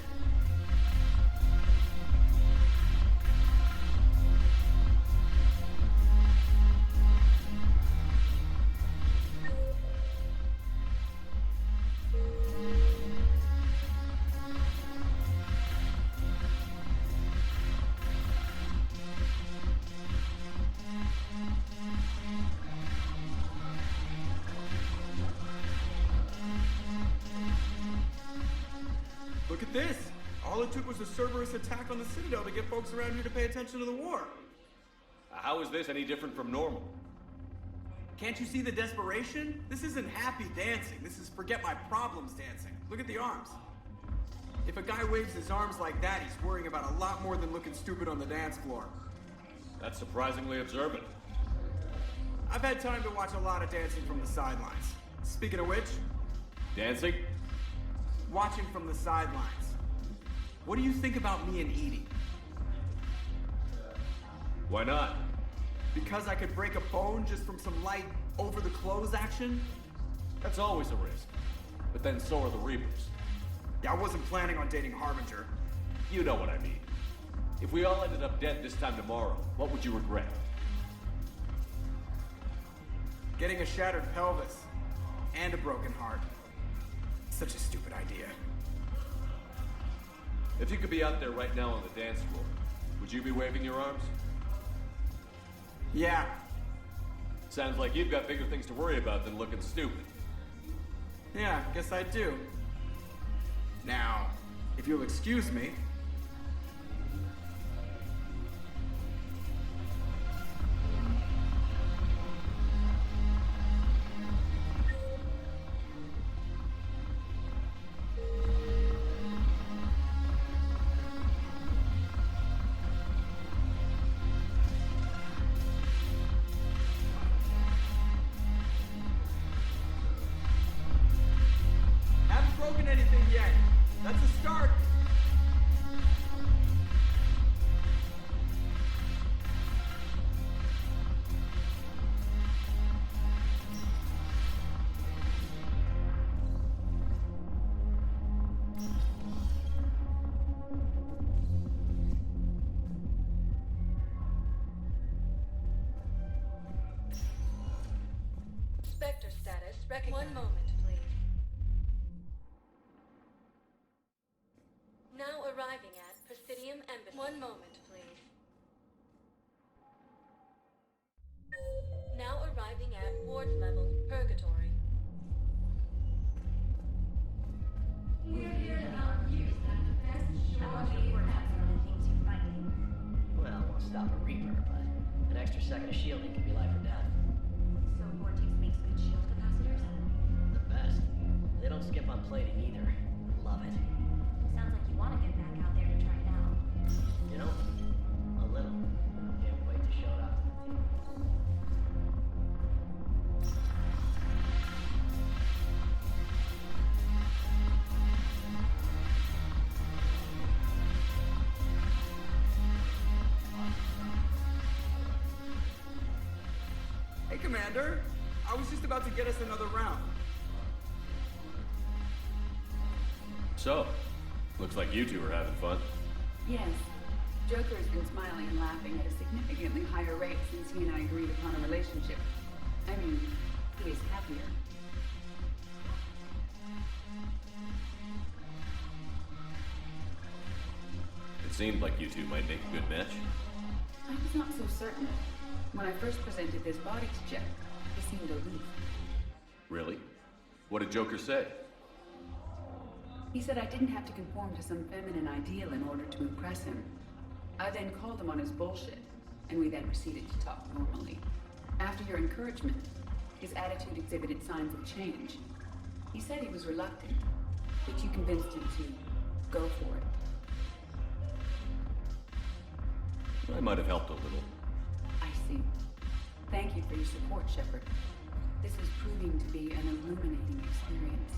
Look at this! All it took was a Cerberus attack on the Citadel to get folks around here to pay attention to the war. How is this any different from normal? Can't you see the desperation? This isn't happy dancing. This is forget my problems dancing. Look at the arms. If a guy waves his arms like that, he's worrying about a lot more than looking stupid on the dance floor. That's surprisingly observant. I've had time to watch a lot of dancing from the sidelines. Speaking of which... Dancing? Watching from the sidelines. What do you think about me and Edie? Why not? Because I could break a bone just from some light over-the-clothes action? That's always a risk. But then so are the Reapers. Yeah, I wasn't planning on dating Harbinger. You know what I mean. If we all ended up dead this time tomorrow, what would you regret? Getting a shattered pelvis. And a broken heart. Such a stupid idea. If you could be out there right now on the dance floor, would you be waving your arms? Yeah. Sounds like you've got bigger things to worry about than looking stupid. Yeah, guess I do. Now, if you'll excuse me... anything yet. That's a start. Spectre status recognized. 1 moment. Now arriving at Presidium Embassy. 1 moment, please. Now arriving at Ward Level, Purgatory. Well, won't stop a Reaper, but an extra second of shielding can be life or death. So Vortex makes good shield capacitors? The best. They don't skip on plating either. Love it. Sounds like you want to get back out there to try it out. You know, a little. Can't wait to show it off to the team. Hey, Commander. I was just about to get us another round. So, looks like you two are having fun. Yes. Joker has been smiling and laughing at a significantly higher rate since he and I agreed upon a relationship. I mean, he is happier. It seemed like you two might make a good match. I was not so certain. When I first presented this body to Jack, he seemed aloof. Really? What did Joker say? He said I didn't have to conform to some feminine ideal in order to impress him. I then called him on his bullshit, and we then proceeded to talk normally. After your encouragement, his attitude exhibited signs of change. He said he was reluctant, but you convinced him to go for it. I might have helped a little. I see. Thank you for your support, Shepard. This is proving to be an illuminating experience.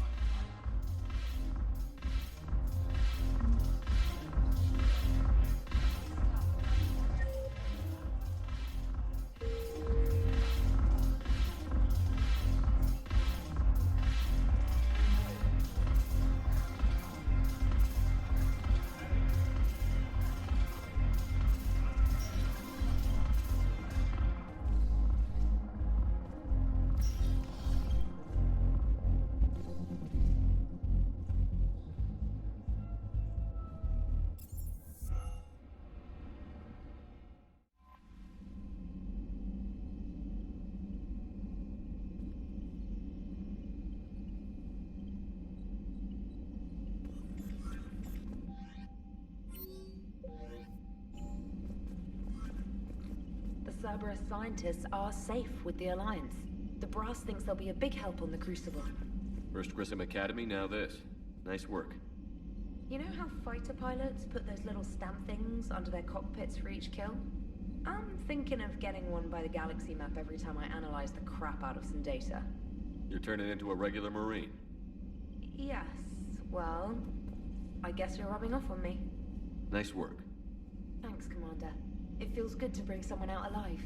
Cerberus scientists are safe with the Alliance. The brass thinks they'll be a big help on the Crucible. First Grissom Academy, now this. Nice work. You know how fighter pilots put those little stamp things under their cockpits for each kill? I'm thinking of getting one by the galaxy map every time I analyze the crap out of some data. You're turning into a regular Marine. Yes, well, I guess you're rubbing off on me. Nice work. Thanks, Commander. It feels good to bring someone out alive.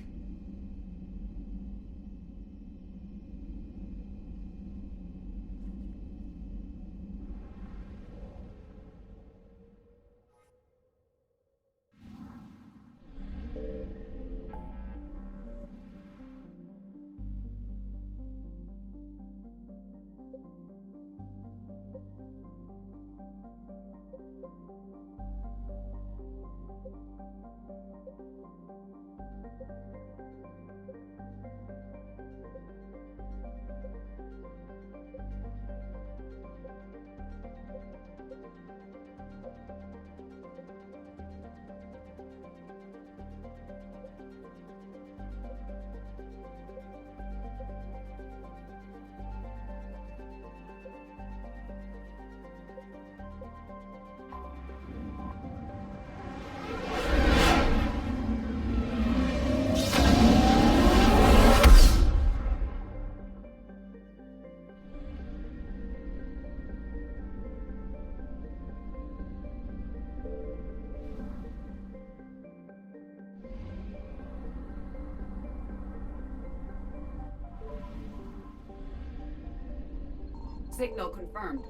Signal confirmed.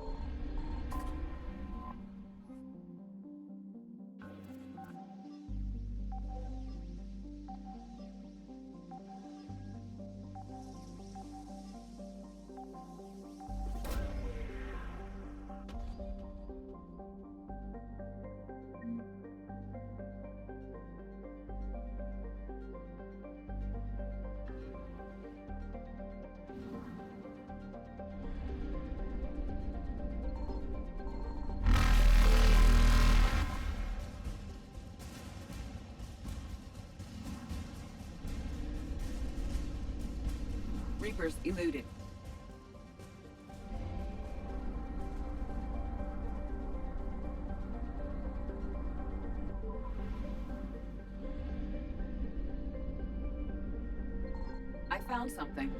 Reapers eluded. I found something.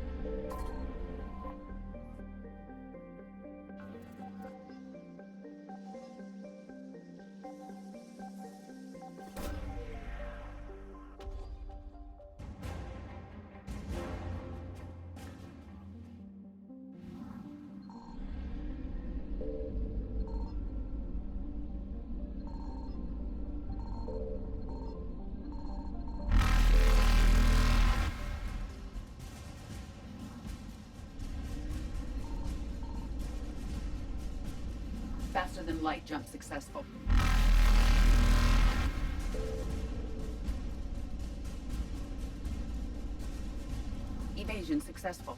Faster than light jump successful. Evasion successful.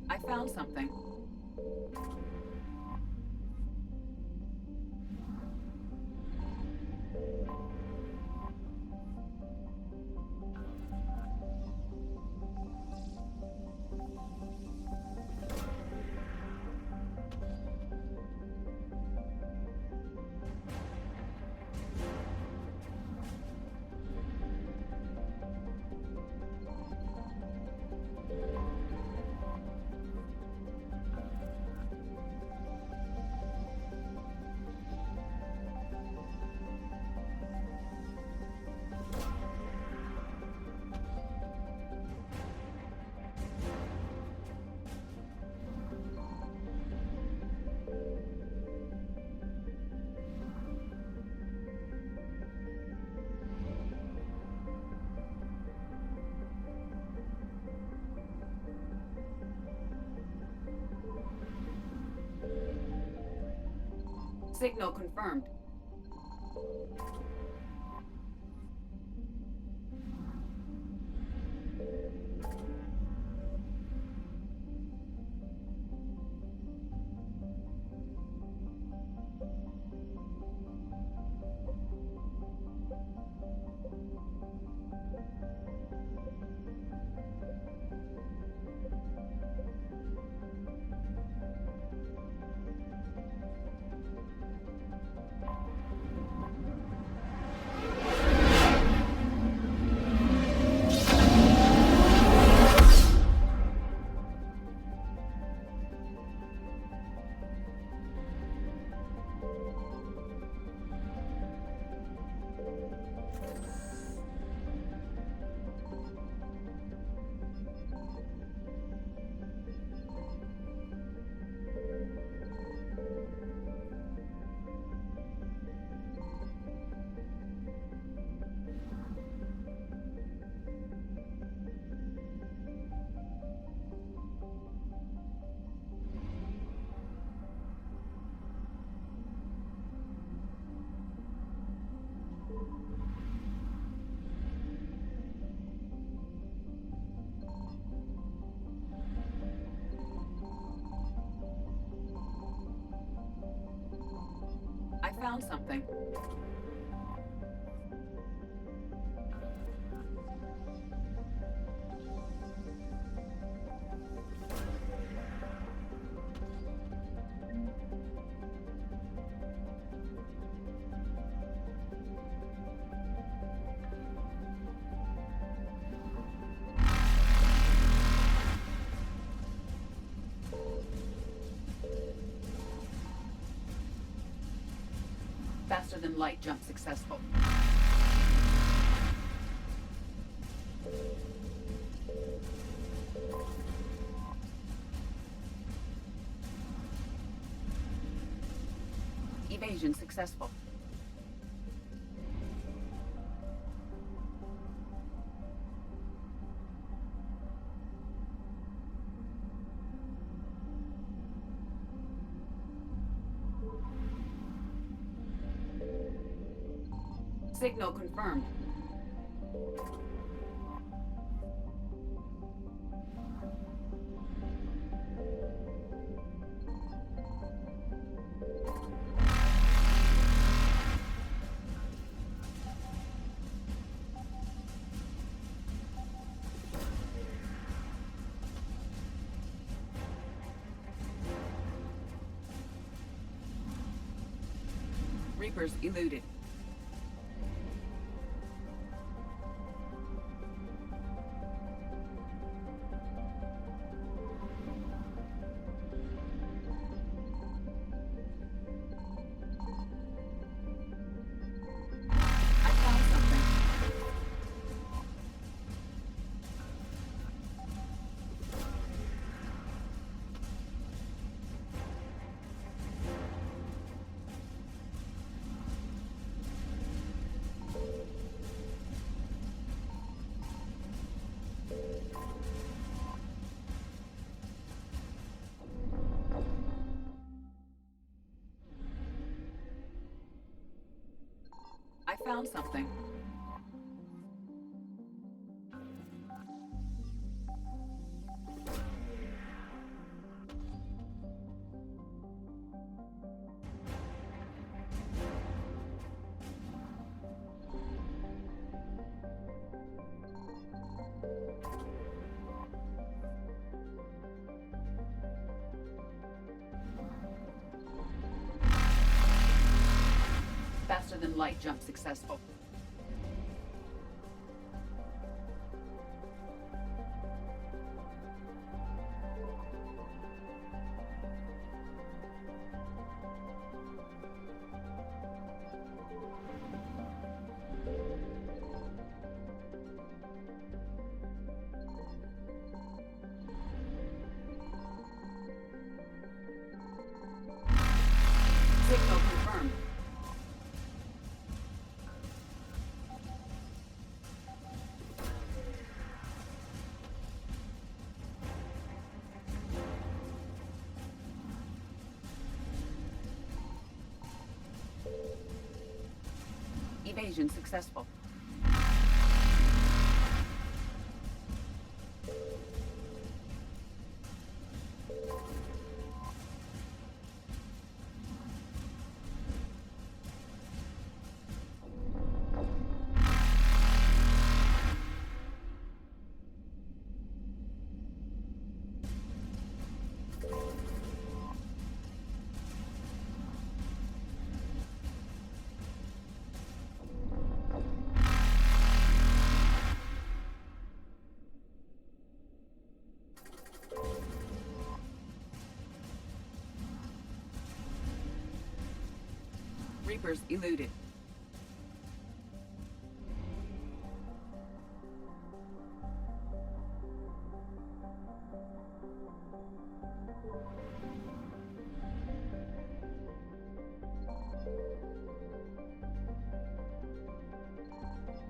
I found something. Signal confirmed. I found something. Faster than light jump successful. Evasion successful. Signal confirmed. Reapers eluded. I found something. Faster than light jump successful. Signal confirmed. Evasion successful. Reapers eluded.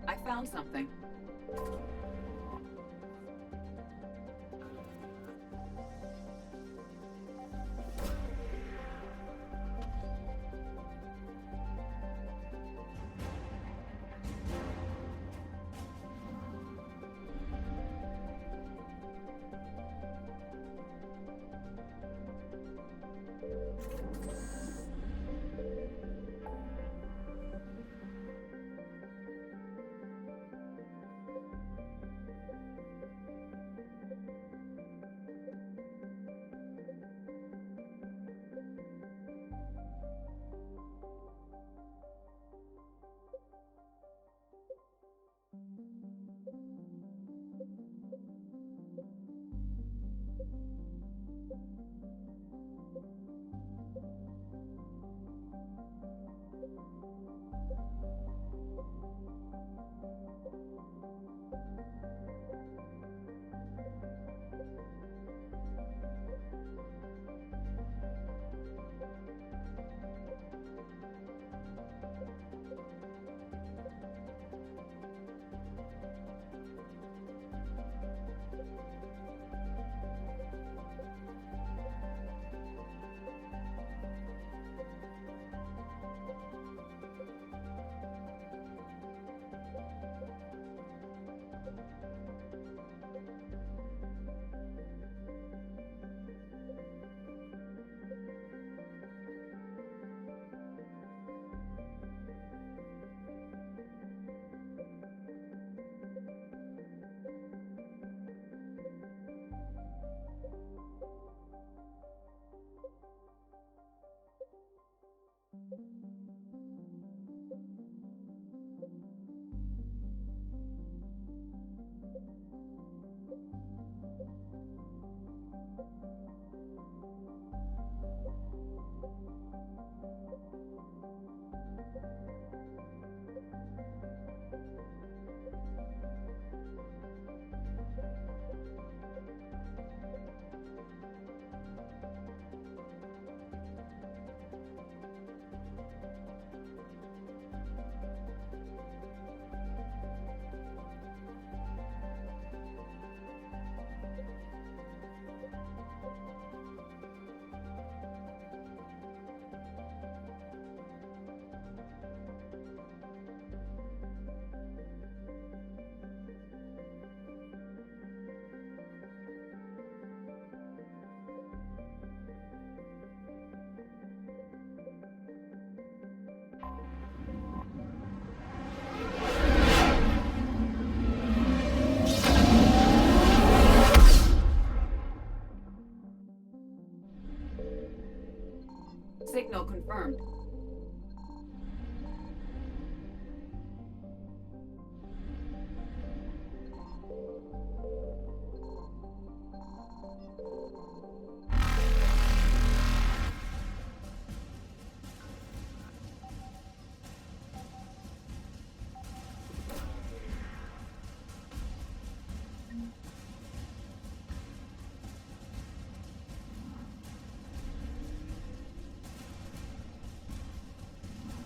I found something.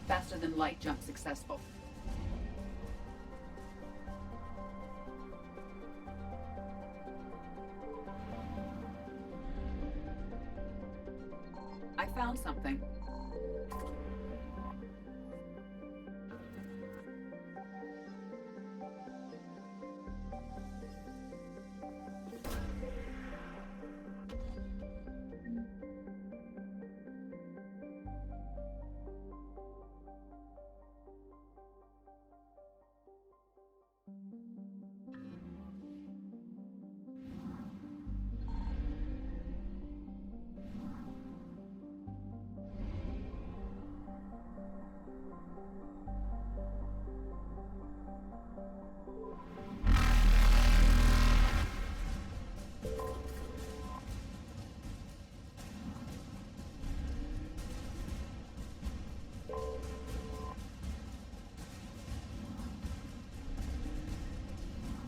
Faster than light jump successful. I found something.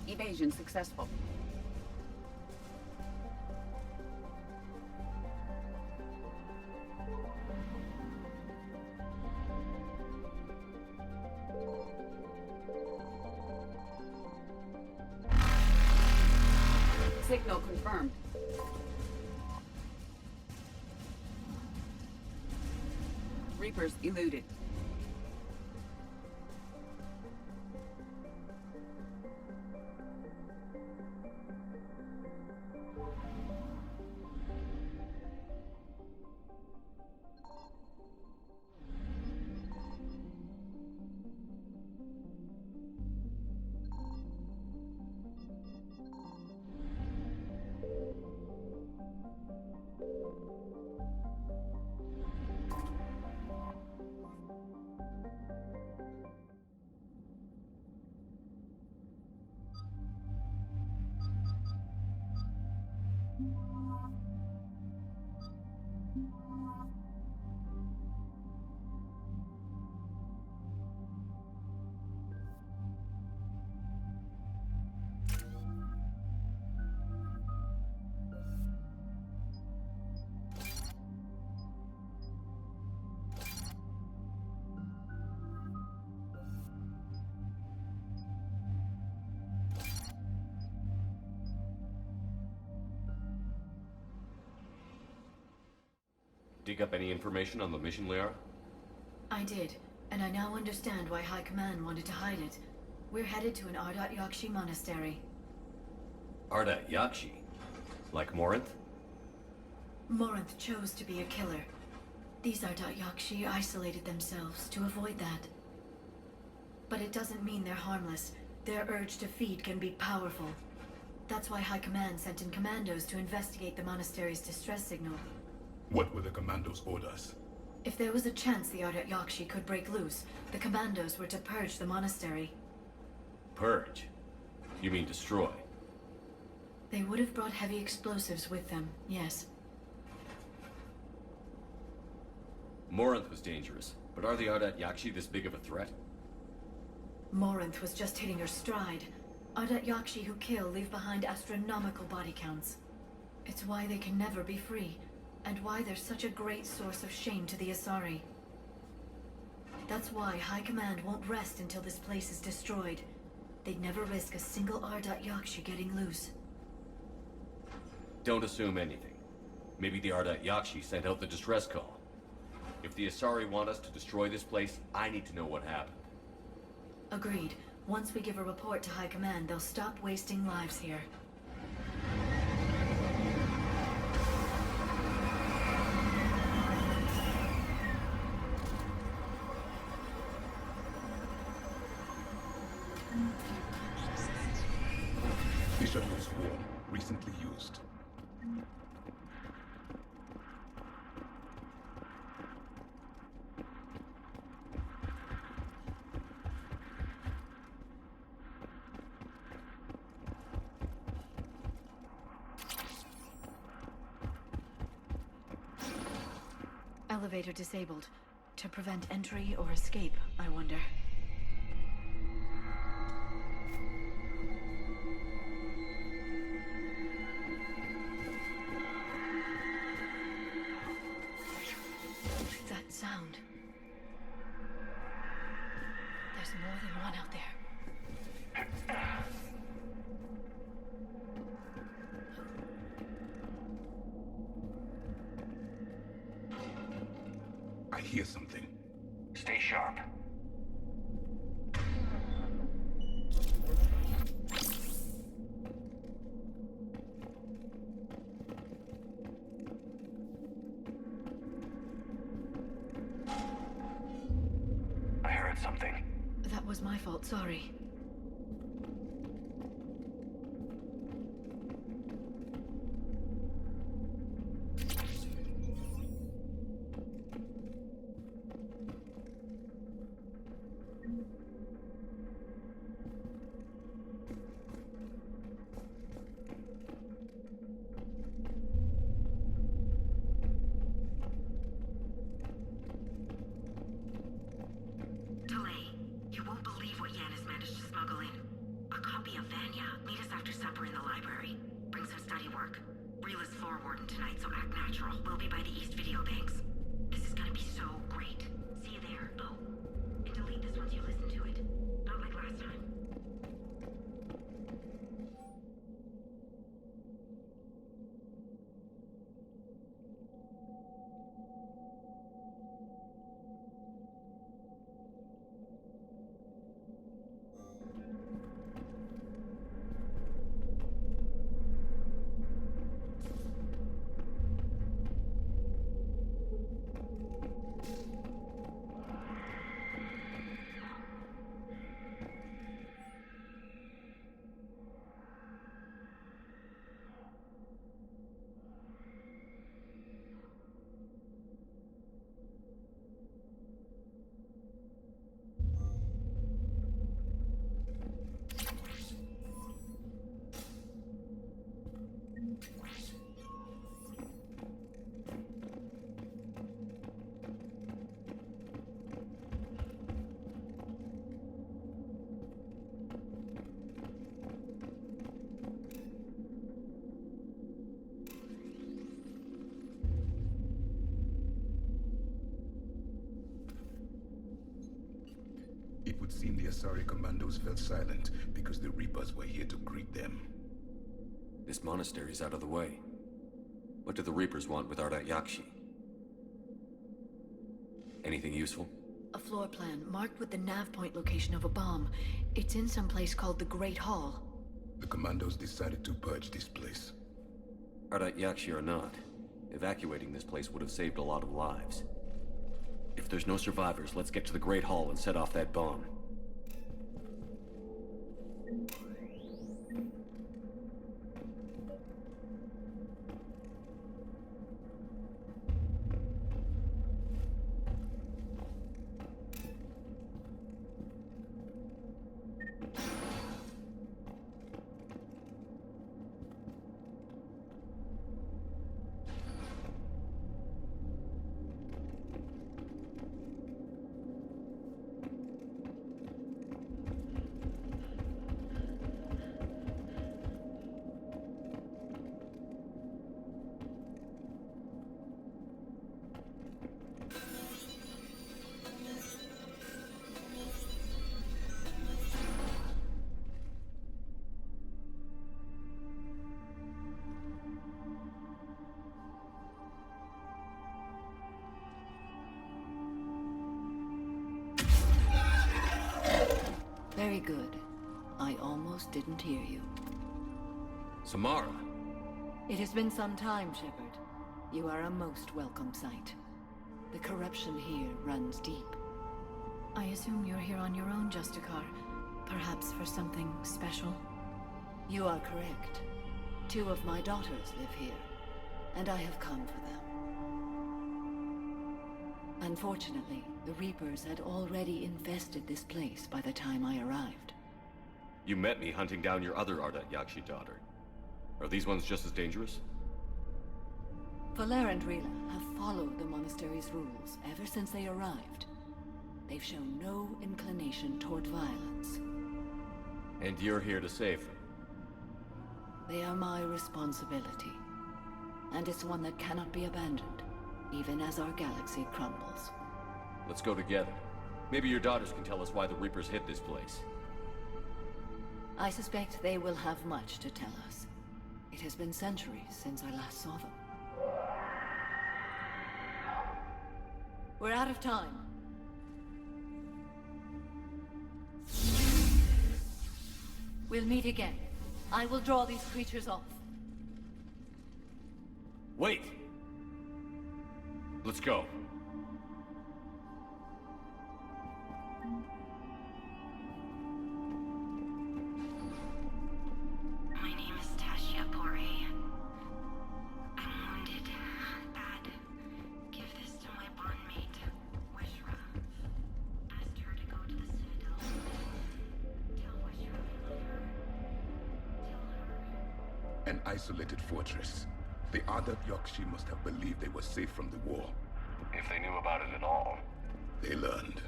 Evasion successful. Signal confirmed. Reapers eluded. Dig up any information on the mission, Liara? I did, and I now understand why High Command wanted to hide it. We're headed to an Ardat Yakshi monastery. Ardat Yakshi? Like Morinth? Morinth chose to be a killer. These Ardat Yakshi isolated themselves to avoid that. But it doesn't mean they're harmless. Their urge to feed can be powerful. That's why High Command sent in commandos to investigate the monastery's distress signal. What were the commandos' orders? If there was a chance the Ardat Yakshi could break loose, the commandos were to purge the monastery. Purge? You mean destroy? They would have brought heavy explosives with them, yes. Morinth was dangerous, but are the Ardat Yakshi this big of a threat? Morinth was just hitting her stride. Ardat Yakshi who kill leave behind astronomical body counts. It's why they can never be free, and why they're such a great source of shame to the Asari. That's why High Command won't rest until this place is destroyed. They'd never risk a single Ardat Yakshi getting loose. Don't assume anything. Maybe the Ardat Yakshi sent out the distress call. If the Asari want us to destroy this place, I need to know what happened. Agreed. Once we give a report to High Command, they'll stop wasting lives here. Bishop was warm, recently used. Elevator disabled. To prevent entry or escape, I wonder. There's more than one out there. I hear something. Stay sharp. I heard something. That was my fault, sorry. It would seem the Asari commandos fell silent because the Reapers were here to greet them. This monastery's out of the way. What do the Reapers want with Ardat Yakshi? Anything useful? A floor plan marked with the nav point location of a bomb. It's in some place called the Great Hall. The commandos decided to purge this place. Ardat Yakshi or not, evacuating this place would have saved a lot of lives. If there's no survivors, let's get to the Great Hall and set off that bomb. Very good. I almost didn't hear you. Samara! It has been some time, Shepard. You are a most welcome sight. The corruption here runs deep. I assume you're here on your own, Justicar. Perhaps for something special? You are correct. 2 of my daughters live here, and I have come for them. Unfortunately, the Reapers had already infested this place by the time I arrived. You met me hunting down your other Ardat Yakshi daughter. Are these ones just as dangerous? Valer and Rila have followed the monastery's rules ever since they arrived. They've shown no inclination toward violence. And you're here to save them? They are my responsibility. And it's one that cannot be abandoned, even as our galaxy crumbles. Let's go together. Maybe your daughters can tell us why the Reapers hit this place. I suspect they will have much to tell us. It has been centuries since I last saw them. We're out of time. We'll meet again. I will draw these creatures off. Wait! Let's go. My name is Tashia Pore. I'm wounded. Bad. Give this to my bondmate, Wishra. Asked her to go to the Citadel. Tell Wishra I love her. Tell her. An isolated fortress. The Ardat Yakshi must have believed they were safe from the war. If they knew about it at all. They learned.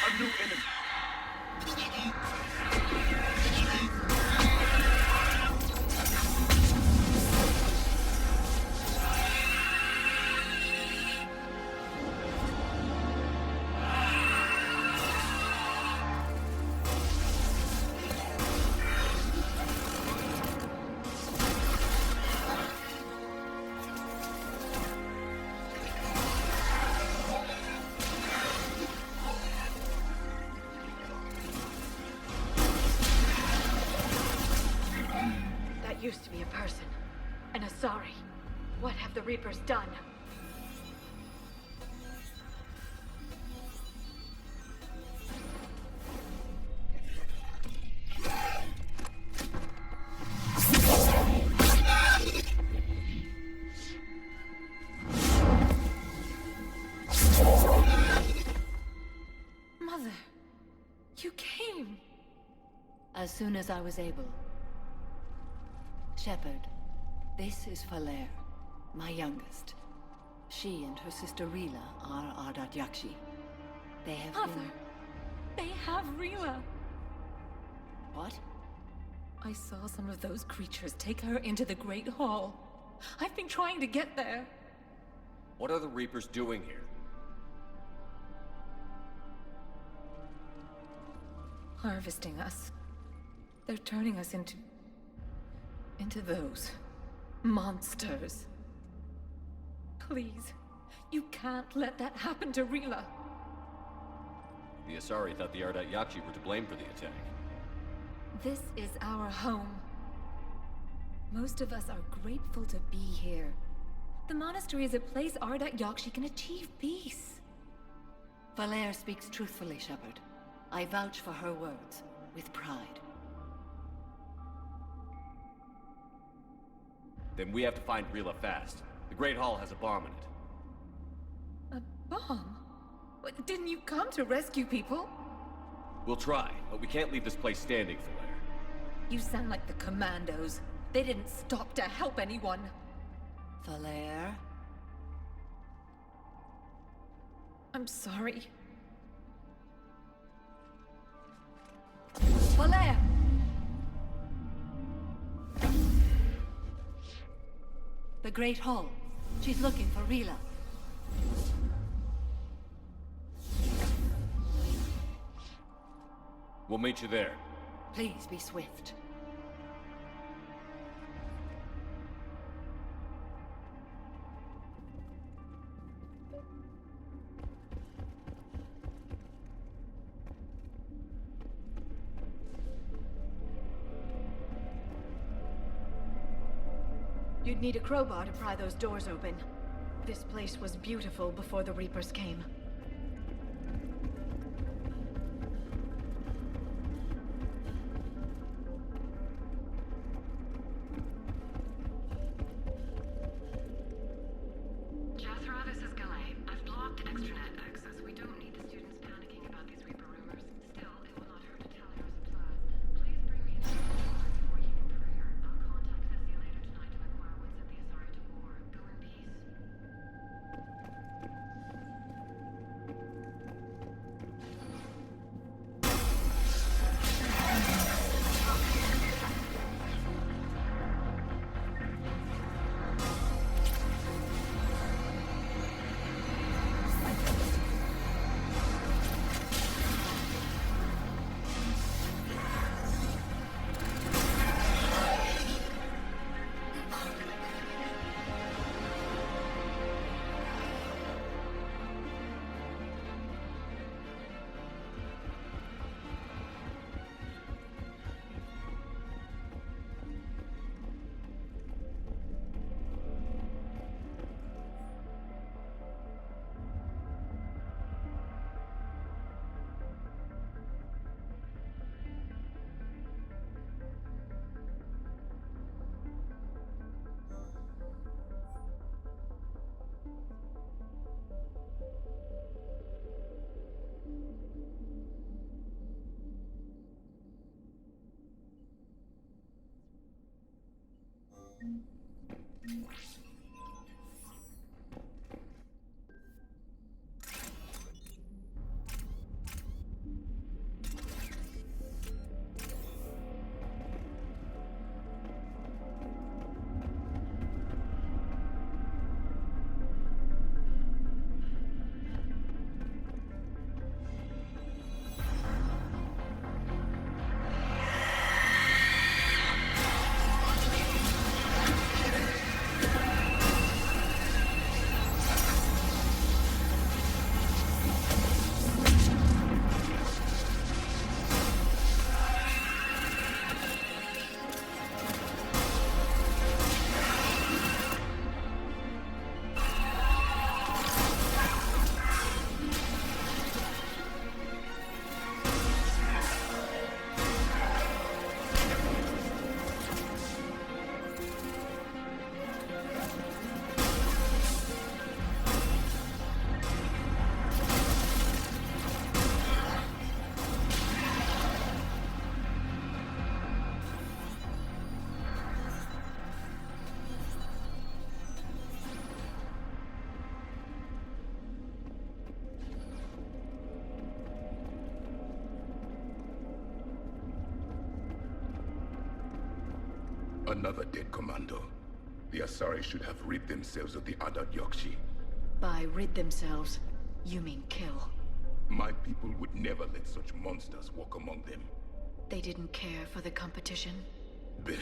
A new enemy. Used to be a person. An Asari. What have the Reapers done? Mother, you came. As soon as I was able. Shepard, this is Falair, my youngest. She and her sister Rila are Ardat Yakshi. They have Mother, they have Rila. What? I saw some of those creatures take her into the Great Hall. I've been trying to get there. What are the Reapers doing here? Harvesting us. They're turning us into those monsters. Please, you can't let that happen to Rila. The Asari thought the Ardat Yakshi were to blame for the attack. This is our home. Most of us are grateful to be here. The monastery is a place Ardat Yakshi can achieve peace. Falair speaks truthfully, Shepard. I vouch for her words, with pride. Then we have to find Rila fast. The Great Hall has a bomb in it. A bomb? What, didn't you come to rescue people? We'll try, but we can't leave this place standing, Falair. You sound like the Commandos. They didn't stop to help anyone. Falair? I'm sorry. Falair! The Great Hall. She's looking for Rila. We'll meet you there. Please be swift. You'd need a crowbar to pry those doors open. This place was beautiful before the Reapers came. Jethro, this is Galay. I've blocked extranet access. We don't need the students panicking about these Reaper rumors. Still, it will not hurt to tally our supplies. Please bring me before healing prayer. I'll contact Cecile later tonight to inquire what's Another dead commando. The Asari should have rid themselves of the other Yokshi. By rid themselves, you mean kill. My people would never let such monsters walk among them. They didn't care for the competition? Blech.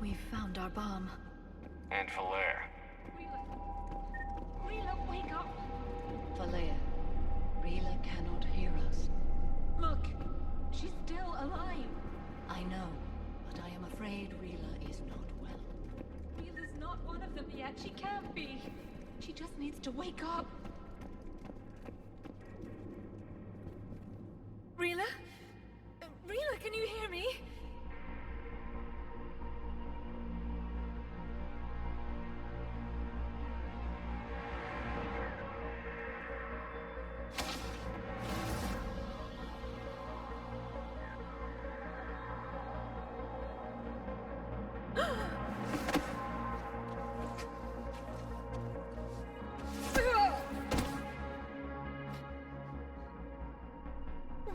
We found our bomb. And Falaire. Rila, wake up! Falaire, Rila cannot hear us. Look, she's still alive. I know, but I am afraid Rila is not well. Rila's not one of them yet. She can't be. She just needs to wake up. Rila? Rila, can you hear me?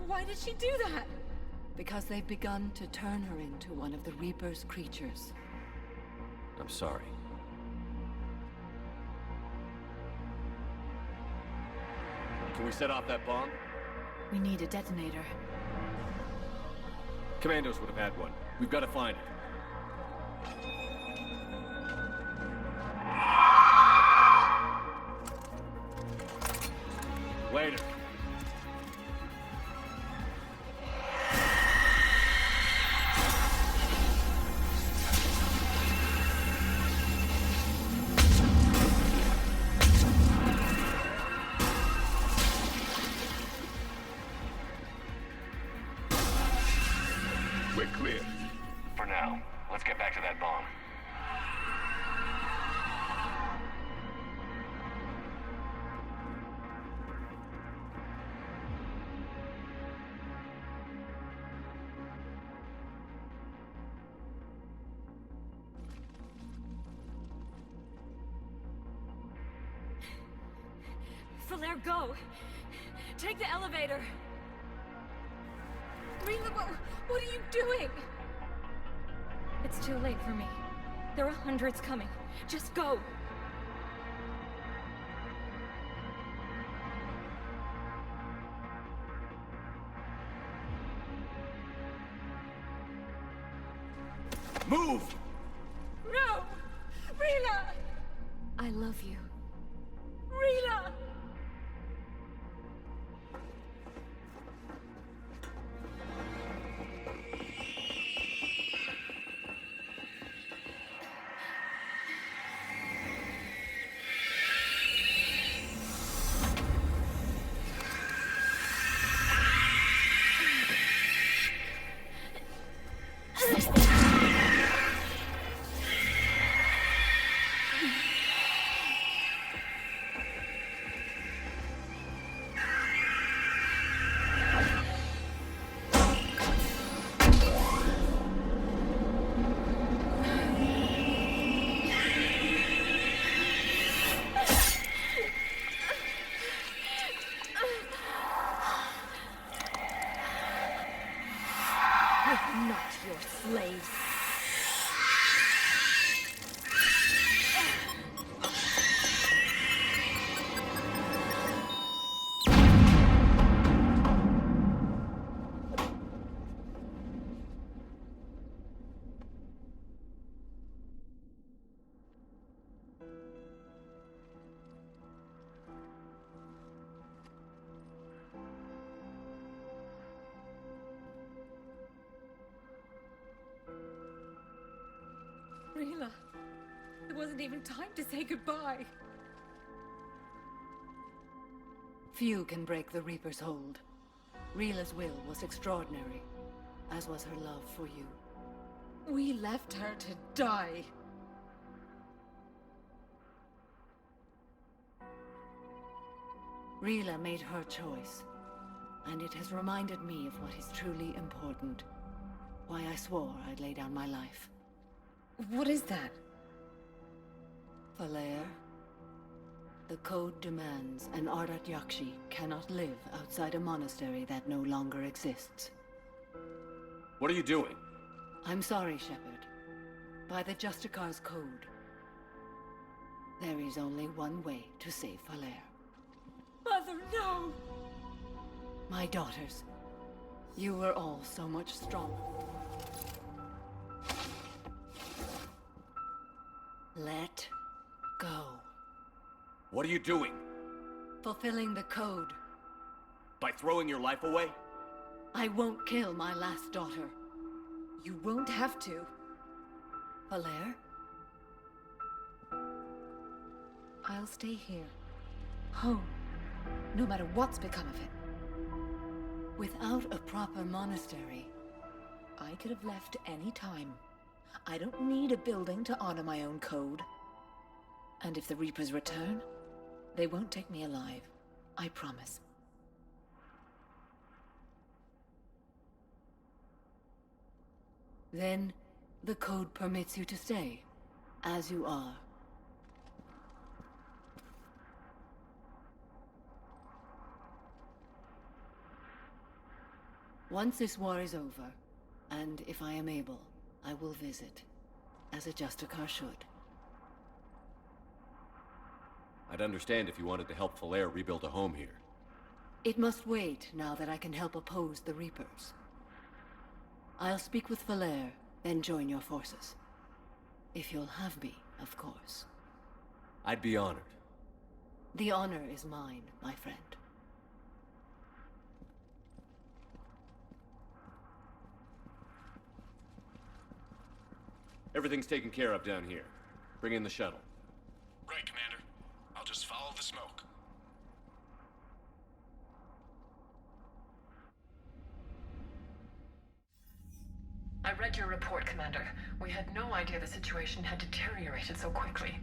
Why did she do that? Because they've begun to turn her into one of the Reaper's creatures. I'm sorry. Can we set off that bomb? We need a detonator. Commandos would have had one. We've got to find it. Later. We're clear. For now, let's get back to that bomb. Falaire, go! Take the elevator! Rila, what are you doing? It's too late for me. There are hundreds coming. Just go! Move! No! Rila! I love you. Rila! I'm not your slave. wasn't even time to say goodbye. Few can break the Reaper's hold. Rila's will was extraordinary, as was her love for you. We left her to die. Rila made her choice, and it has reminded me of what is truly important. Why I swore I'd lay down my life. What is that? Valair, the code demands an Ardat Yakshi cannot live outside a monastery that no longer exists. What are you doing? I'm sorry, Shepard. By the Justicar's code, there is only one way to save Valair. Mother, no! My daughters, you were all so much stronger. Let go. What are you doing? Fulfilling the code. By throwing your life away? I won't kill my last daughter. You won't have to. Valair? I'll stay here. Home. No matter what's become of it. Without a proper monastery, I could have left any time. I don't need a building to honor my own code. And if the Reapers return, they won't take me alive. I promise. Then, the code permits you to stay, as you are. Once this war is over, and if I am able, I will visit, as a Justicar should. I'd understand if you wanted to help Valair rebuild a home here. It must wait now that I can help oppose the Reapers. I'll speak with Valair, then join your forces. If you'll have me, of course. I'd be honored. The honor is mine, my friend. Everything's taken care of down here. Bring in the shuttle. Right, Commander. I'll just follow the smoke. I read your report, Commander. We had no idea the situation had deteriorated so quickly.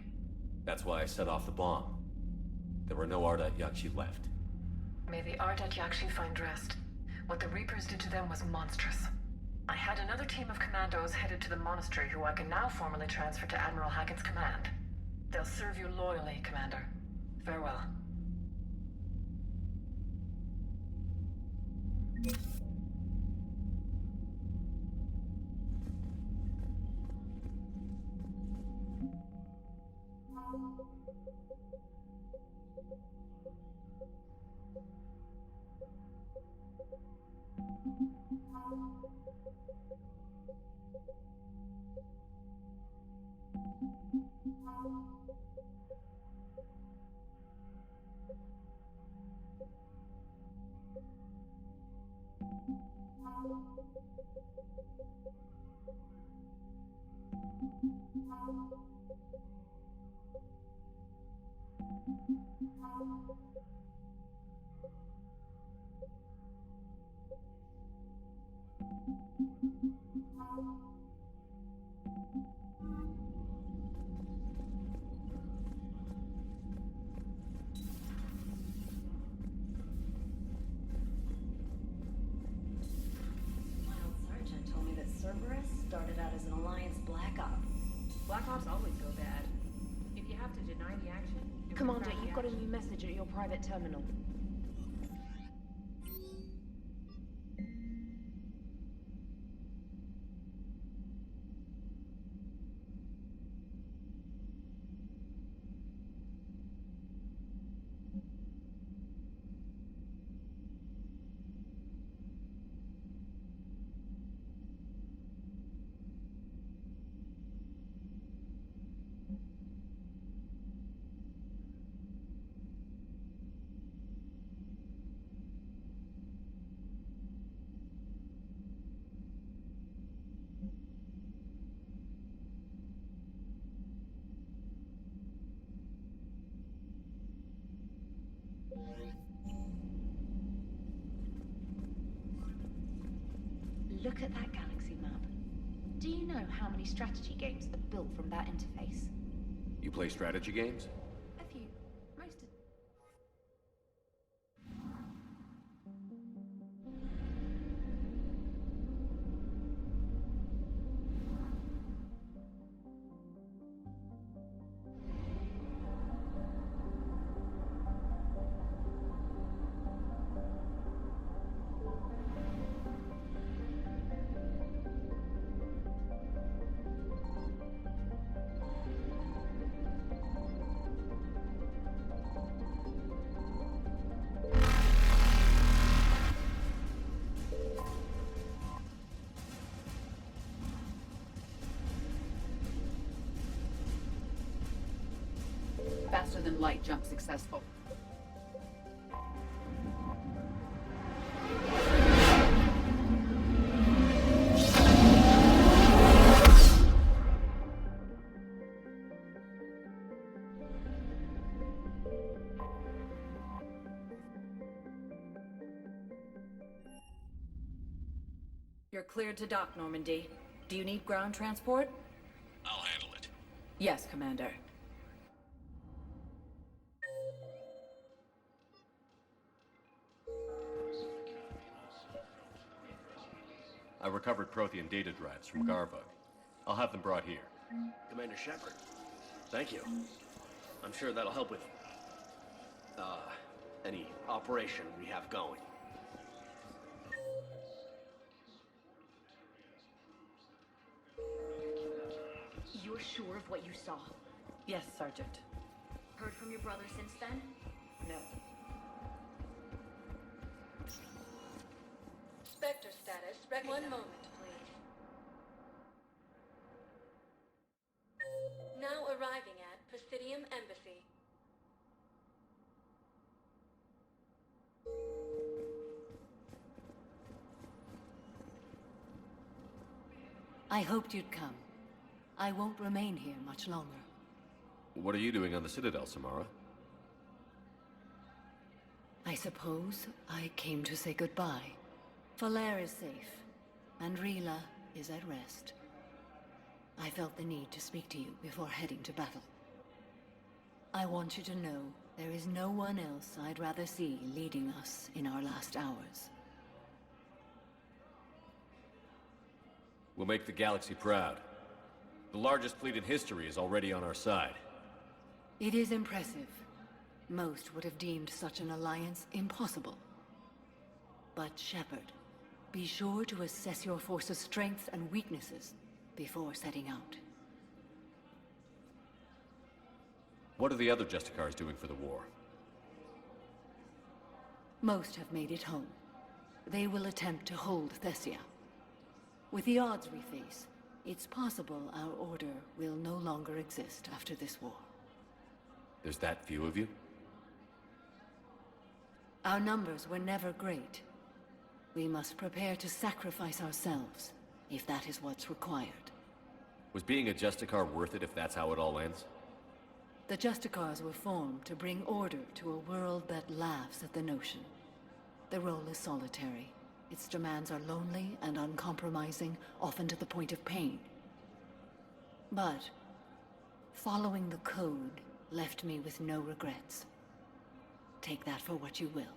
That's why I set off the bomb. There were no Ardat Yakshi left. May the Ardat Yakshi find rest. What the Reapers did to them was monstrous. I had another team of commandos headed to the monastery who I can now formally transfer to Admiral Hackett's command. They'll serve you loyally, Commander. Farewell. Cerberus started out as an Alliance Black Op. Black Ops always go bad. If you have to deny the action... Commander, you've got a new message at your private terminal. Look at that galaxy map. Do you know how many strategy games are built from that interface? You play strategy games? A few. Most of... Faster than light jump successful. You're cleared to dock, Normandy. Do you need ground transport? I'll handle it. Yes, Commander. I recovered Prothean data drives from Garvug. I'll have them brought here. Commander Shepard, thank you. I'm sure that'll help with, any operation we have going. You're sure of what you saw? Yes, Sergeant. Heard from your brother since then? No. Spectre status. One moment, please. Now arriving at Presidium Embassy. I hoped you'd come. I won't remain here much longer. What are you doing on the Citadel, Samara? I suppose I came to say goodbye. Falair is safe, and Rila is at rest. I felt the need to speak to you before heading to battle. I want you to know there is no one else I'd rather see leading us in our last hours. We'll make the galaxy proud. The largest fleet in history is already on our side. It is impressive. Most would have deemed such an alliance impossible. But Shepard, be sure to assess your force's strengths and weaknesses before setting out. What are the other Justicars doing for the war? Most have made it home. They will attempt to hold Thessia. With the odds we face, it's possible our order will no longer exist after this war. There's that few of you? Our numbers were never great. We must prepare to sacrifice ourselves, if that is what's required. Was being a Justicar worth it if that's how it all ends? The Justicars were formed to bring order to a world that laughs at the notion. The role is solitary. Its demands are lonely and uncompromising, often to the point of pain. But following the code left me with no regrets. Take that for what you will.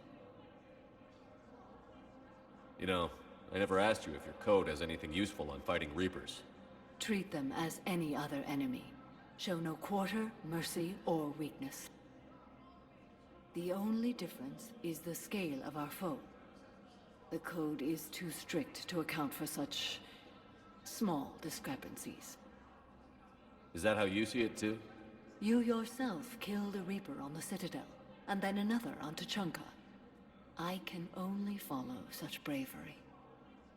You know, I never asked you if your code has anything useful on fighting Reapers. Treat them as any other enemy. Show no quarter, mercy, or weakness. The only difference is the scale of our foe. The code is too strict to account for such small discrepancies. Is that how you see it too? You yourself killed a Reaper on the Citadel, and then another on Tuchanka. I can only follow such bravery.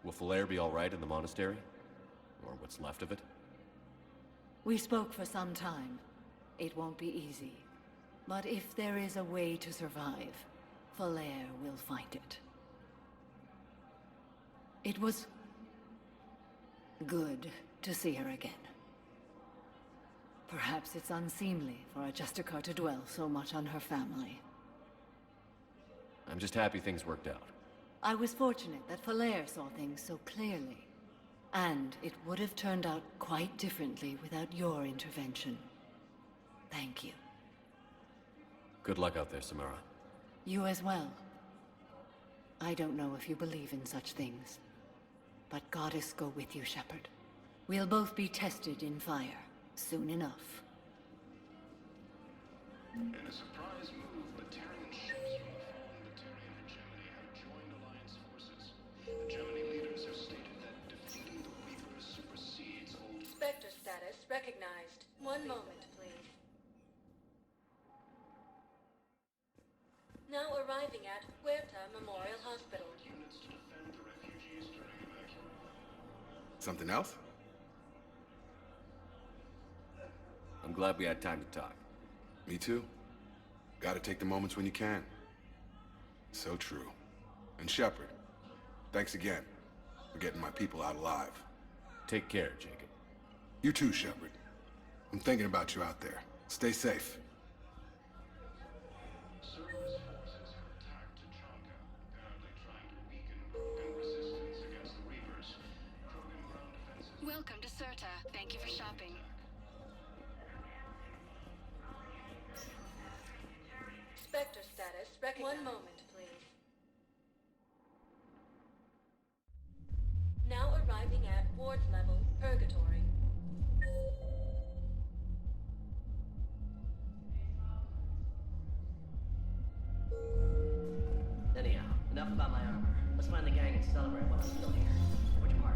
Will Falair be all right in the monastery? Or what's left of it? We spoke for some time. It won't be easy. But if there is a way to survive, Falair will find it. It was good to see her again. Perhaps it's unseemly for a Justicar to dwell so much on her family. I'm just happy things worked out. I was fortunate that Falair saw things so clearly. And it would have turned out quite differently without your intervention. Thank you. Good luck out there, Samara. You as well. I don't know if you believe in such things, but Goddess go with you, Shepard. We'll both be tested in fire, soon enough. In a surprise move, Batarian ships from the fallen Batarian hegemony have joined Alliance forces. The Gemini leaders have stated that defeating the Reapers supersedes old... Spectre status recognized. One moment, please. Now arriving at Huerta Memorial Hospital. Units to defend the refugees during evacuation. Something else? I'm glad we had time to talk. Me too. Gotta take the moments when you can. So true. And Shepard, thanks again for getting my people out alive. Take care, Jacob. You too, Shepard. I'm thinking about you out there. Stay safe. Cerberus forces have attacked Tachanka, apparently trying to weaken Krogan resistance against the Reapers. Krogan ground defenses... Welcome to Serta. Thank you for shopping. Spectre status recognized. One moment, please. Now arriving at Ward's level, Purgatory. Anyhow, enough about my armor. Let's find the gang and celebrate while I'm still here. Which part?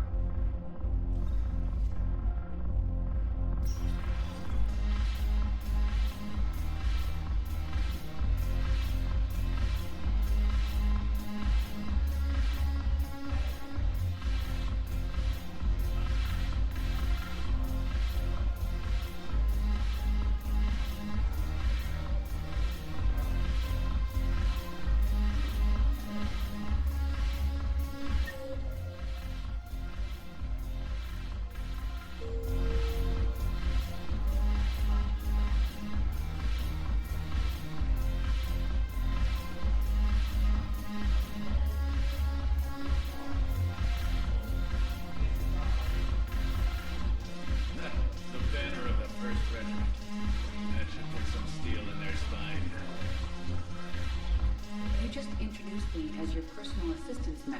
As your personal assistance mech.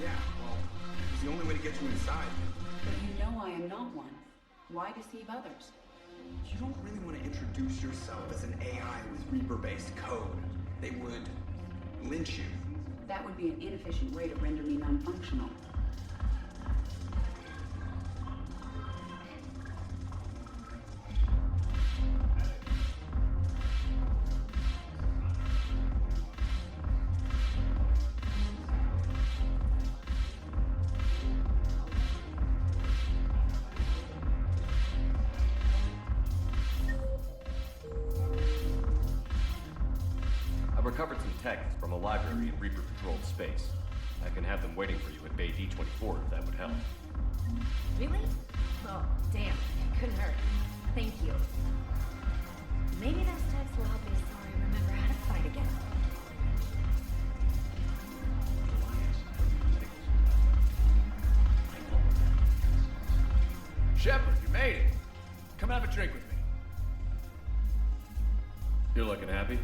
Yeah, well, it's the only way to get you inside. But you know I am not one. Why deceive others? You don't really want to introduce yourself as an AI with Reaper-based code. They would lynch you. That would be an inefficient way to render me non-functional. Recovered some texts from a library in Reaper-controlled space. I can have them waiting for you at Bay D24 if that would help. Really? Oh, damn. Couldn't hurt. Thank you. Maybe those texts will help me remember how to fight again. Shepard, you made it. Come have a drink with me. You're looking happy?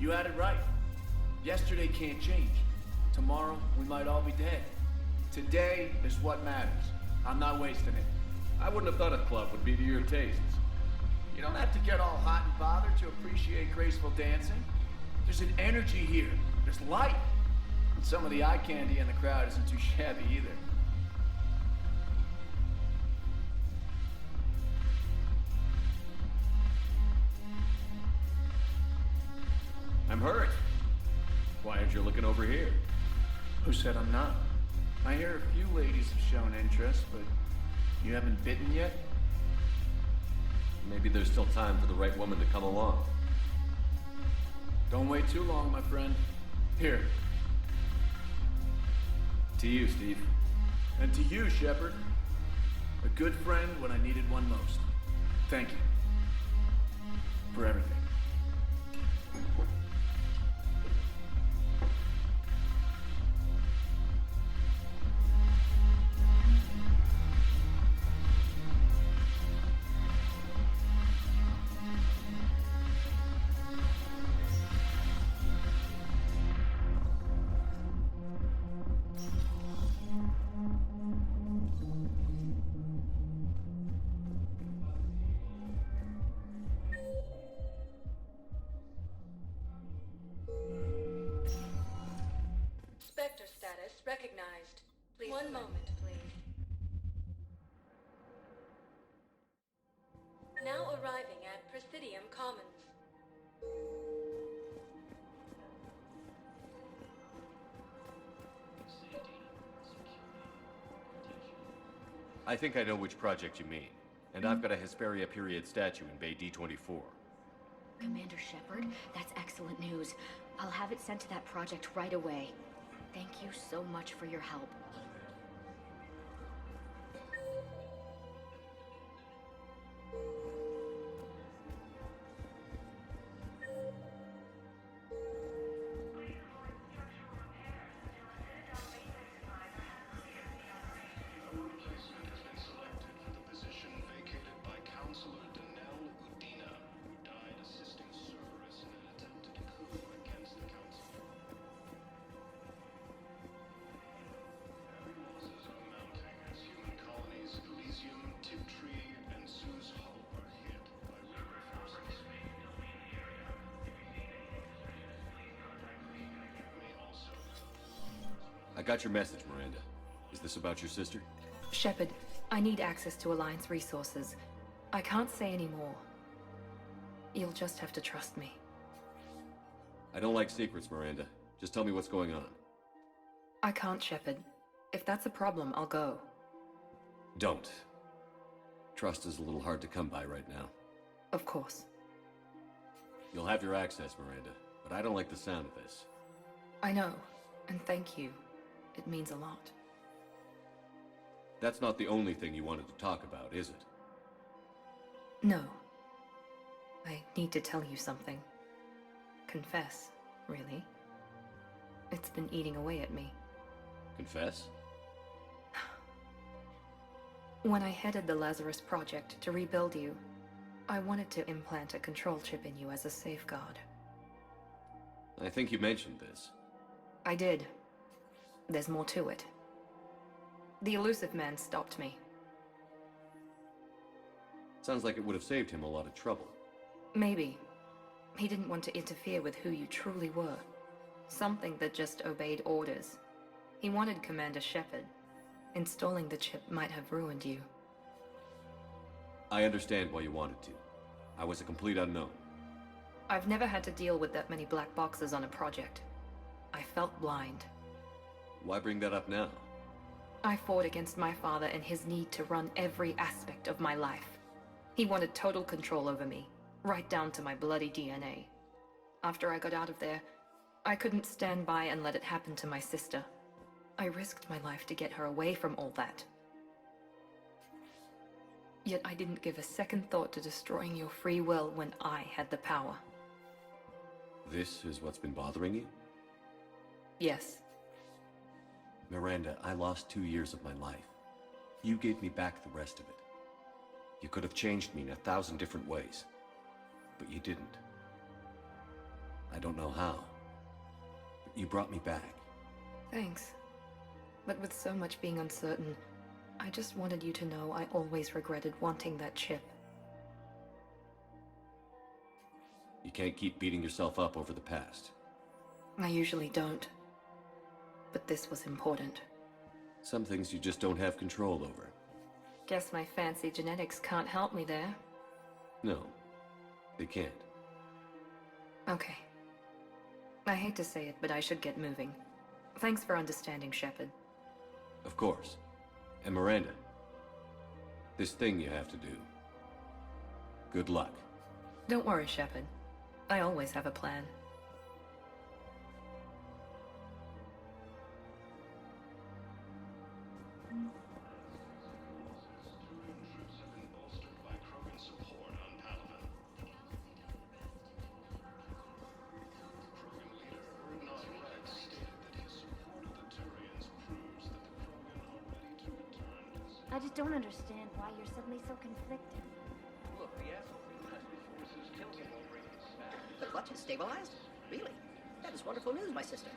You had it right. Yesterday can't change. Tomorrow, we might all be dead. Today is what matters. I'm not wasting it. I wouldn't have thought a club would be to your tastes. You don't have to get all hot and bothered to appreciate graceful dancing. There's an energy here. There's light. And some of the eye candy in the crowd isn't too shabby either. I'm hurt. Why aren't you looking over here? Who said I'm not? I hear a few ladies have shown interest, but you haven't bitten yet? Maybe there's still time for the right woman to come along. Don't wait too long, my friend. Here. To you, Steve. And to you, Shepard. A good friend when I needed one most. Thank you. For everything. One moment, please. Now arriving at Presidium Commons. I think I know which project you mean. And I've got a Hesperia period statue in Bay D24. Commander Shepard, that's excellent news. I'll have it sent to that project right away. Thank you so much for your help. I got your message, Miranda. Is this about your sister? Shepard, I need access to Alliance resources. I can't say any more. You'll just have to trust me. I don't like secrets, Miranda. Just tell me what's going on. I can't, Shepard. If that's a problem, I'll go. Don't. Trust is a little hard to come by right now. Of course. You'll have your access, Miranda, but I don't like the sound of this. I know, and thank you. It means a lot. That's not the only thing you wanted to talk about, is it? No. I need to tell you something. Confess, really. It's been eating away at me. Confess? When I headed the Lazarus Project to rebuild you, I wanted to implant a control chip in you as a safeguard. I think you mentioned this. I did. There's more to it. The elusive man stopped me. Sounds like it would have saved him a lot of trouble. Maybe. He didn't want to interfere with who you truly were. Something that just obeyed orders. He wanted Commander Shepard. Installing the chip might have ruined you. I understand why you wanted to. I was a complete unknown. I've never had to deal with that many black boxes on a project. I felt blind. Why bring that up now? I fought against my father and his need to run every aspect of my life. He wanted total control over me, right down to my bloody DNA. After I got out of there, I couldn't stand by and let it happen to my sister. I risked my life to get her away from all that. Yet I didn't give a second thought to destroying your free will when I had the power. This is what's been bothering you? Yes. Miranda, I lost 2 years of my life. You gave me back the rest of it. You could have changed me in 1,000 different ways, but you didn't. I don't know how, but you brought me back. Thanks. But with so much being uncertain, I just wanted you to know I always regretted wanting that chip. You can't keep beating yourself up over the past. I usually don't. But this was important. Some things you just don't have control over. Guess my fancy genetics can't help me there. No, they can't. Okay. I hate to say it, but I should get moving. Thanks for understanding, Shepard. Of course. And Miranda, this thing you have to do. Good luck. Don't worry, Shepard. I always have a plan. I just don't understand why you're suddenly so conflicted. Look, the asshole forces killed him over it. The clutch is stabilized? Really? That is wonderful news, my sister.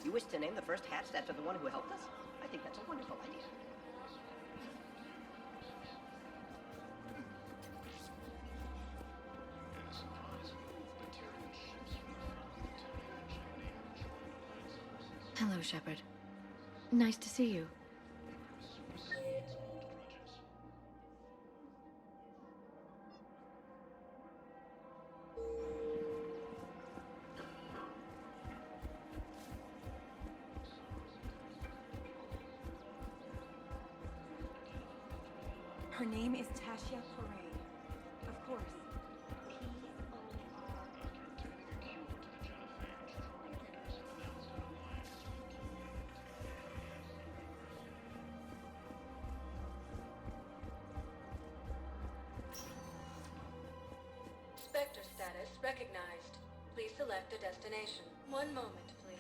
You wish to name the first hatched after the one who helped us? I think that's a wonderful idea. Hello, Shepard. Nice to see you. Her name is Tasha Poré. Of course. Spectre status recognized. Please select a destination. One moment, please.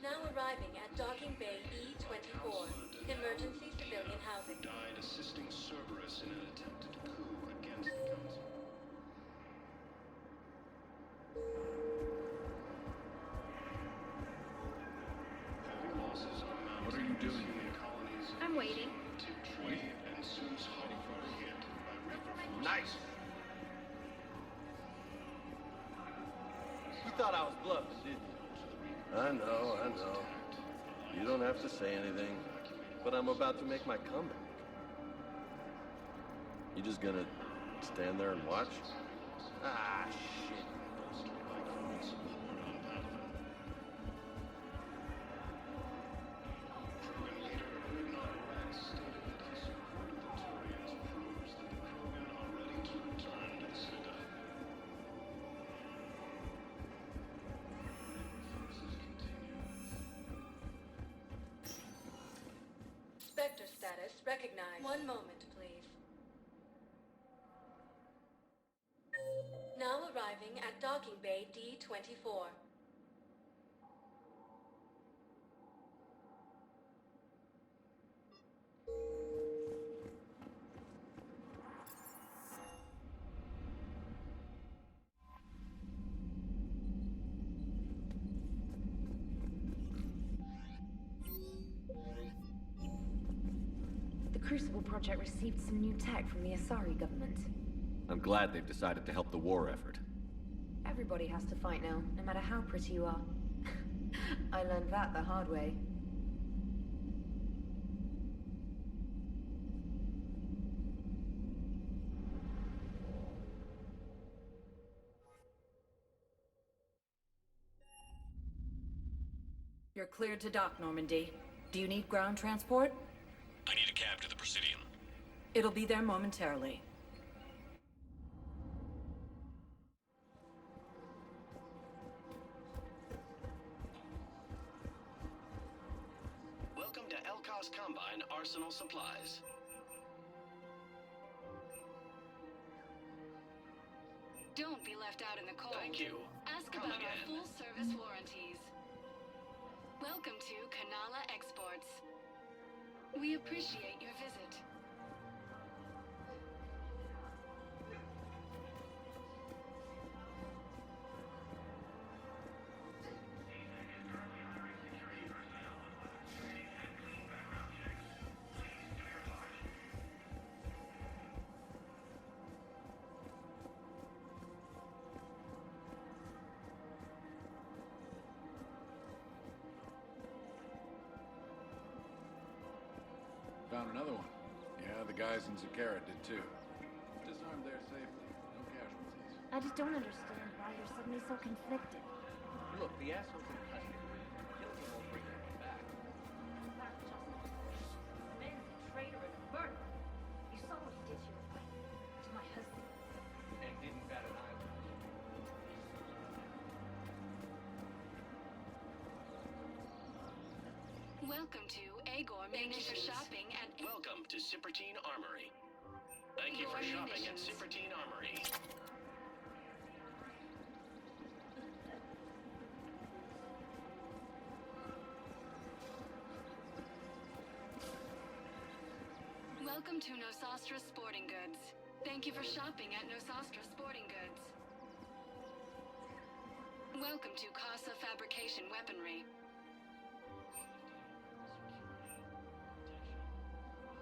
Now arriving at Docking Bay E-24, emergency civilian housing. Died assisting Cerberus in an attempted coup against the Council. Heavy losses are mounting. What are you doing? Colonies I'm waiting. Wait. And Sue's hoping for a hit by Reaper. Nice. You thought I was bluffing, didn't you? I know. You don't have to say anything, but I'm about to make my comeback. You just gonna stand there and watch? Ah, shit. Spectre status recognized. One moment, please. Now arriving at Docking Bay D-24. The Crucible Project received some new tech from the Asari government. I'm glad they've decided to help the war effort. Everybody has to fight now, no matter how pretty you are. I learned that the hard way. You're cleared to dock, Normandy. Do you need ground transport? I need a cab to the Presidium. It'll be there momentarily. Welcome to Elkos Combine Arsenal Supplies. Don't be left out in the cold. Thank you. Ask Come about again. our full-service warranties. Welcome to Canal Exports. We appreciate your visit. Found another one. Yeah, the guys in Zakara did too. Disarmed there safely. No casualties. I just don't understand why you're suddenly so conflicted. Look, the asshole's in custody. Killing him won't bring him back. Not just the man's a traitor and a murderer. You saw what he did to your wife, to my husband. And didn't bat an eye. Welcome to Agor Munitions. Shopping at... Welcome to Cipertine Armory. Thank you for shopping at Cipertine Armory. Welcome to Nosastra Sporting Goods. Thank you for shopping at Nosastra Sporting Goods. Welcome to Casa Fabrication Weaponry.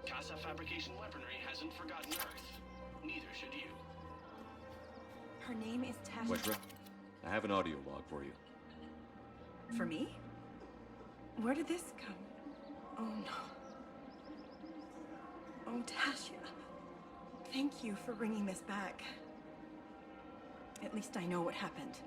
Casa Fabrication Weaponry hasn't forgotten Earth. Neither should you. Her name is Tasha. Weshra, I have an audio log for you. For me? Where did this come? Oh no. Oh, Tasha. Thank you for bringing this back. At least I know what happened.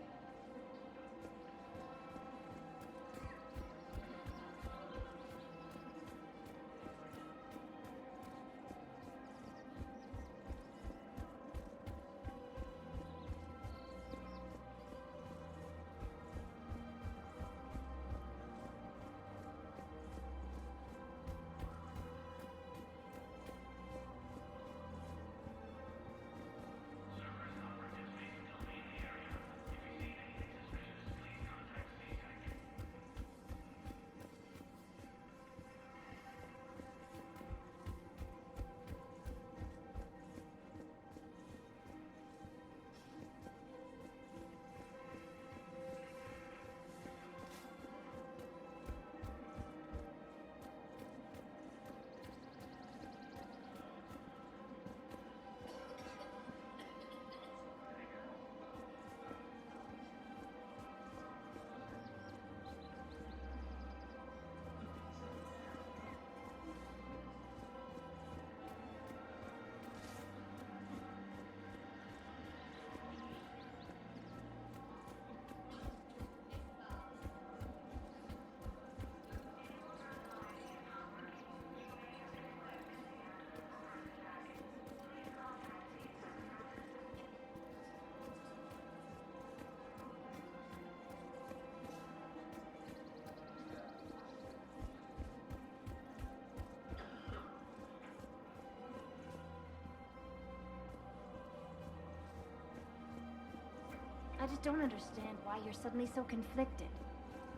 I just don't understand why you're suddenly so conflicted.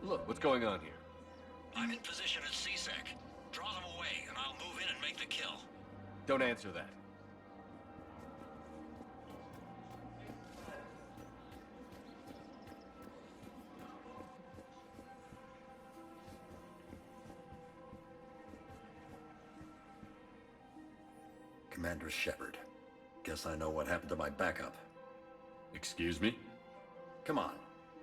Look, what's going on here? I'm in position at CSEC. Draw them away, and I'll move in and make the kill. Don't answer that. Commander Shepard. Guess I know what happened to my backup. Excuse me? Come on.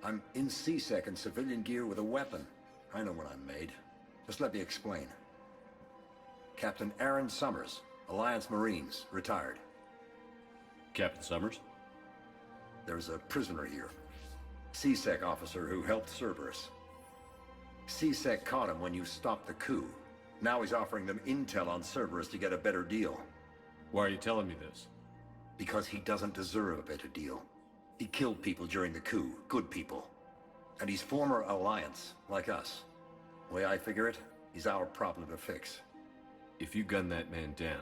I'm in C-Sec in civilian gear with a weapon. I know what I'm made. Just let me explain. Captain Aaron Summers, Alliance Marines, retired. Captain Summers? There's a prisoner here. C-Sec officer who helped Cerberus. C-Sec caught him when you stopped the coup. Now he's offering them intel on Cerberus to get a better deal. Why are you telling me this? Because he doesn't deserve a better deal. He killed people during the coup, good people. And he's former Alliance, like us. The way I figure it, he's our problem to fix. If you gun that man down,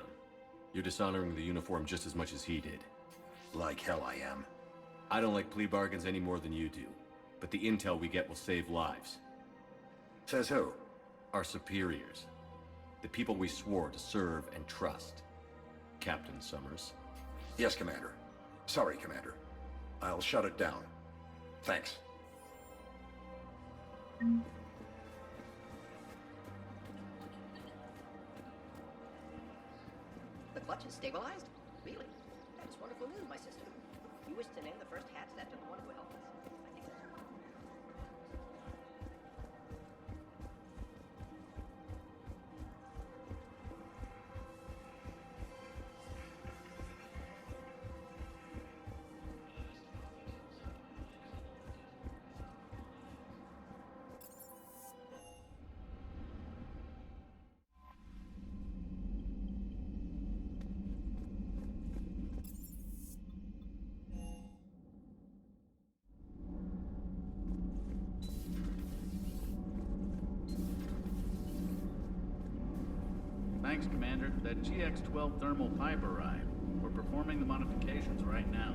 you're dishonoring the uniform just as much as he did. Like hell I am. I don't like plea bargains any more than you do, but the intel we get will save lives. Says who? Our superiors. The people we swore to serve and trust. Captain Summers. Yes, Commander. Sorry, Commander. I'll shut it down. Thanks. The clutch is stabilized? Really? That is wonderful news, my sister. You wish to name the first hats after the one who helped us? I think that's... Thanks, Commander. That GX-12 thermal pipe arrived. We're performing the modifications right now.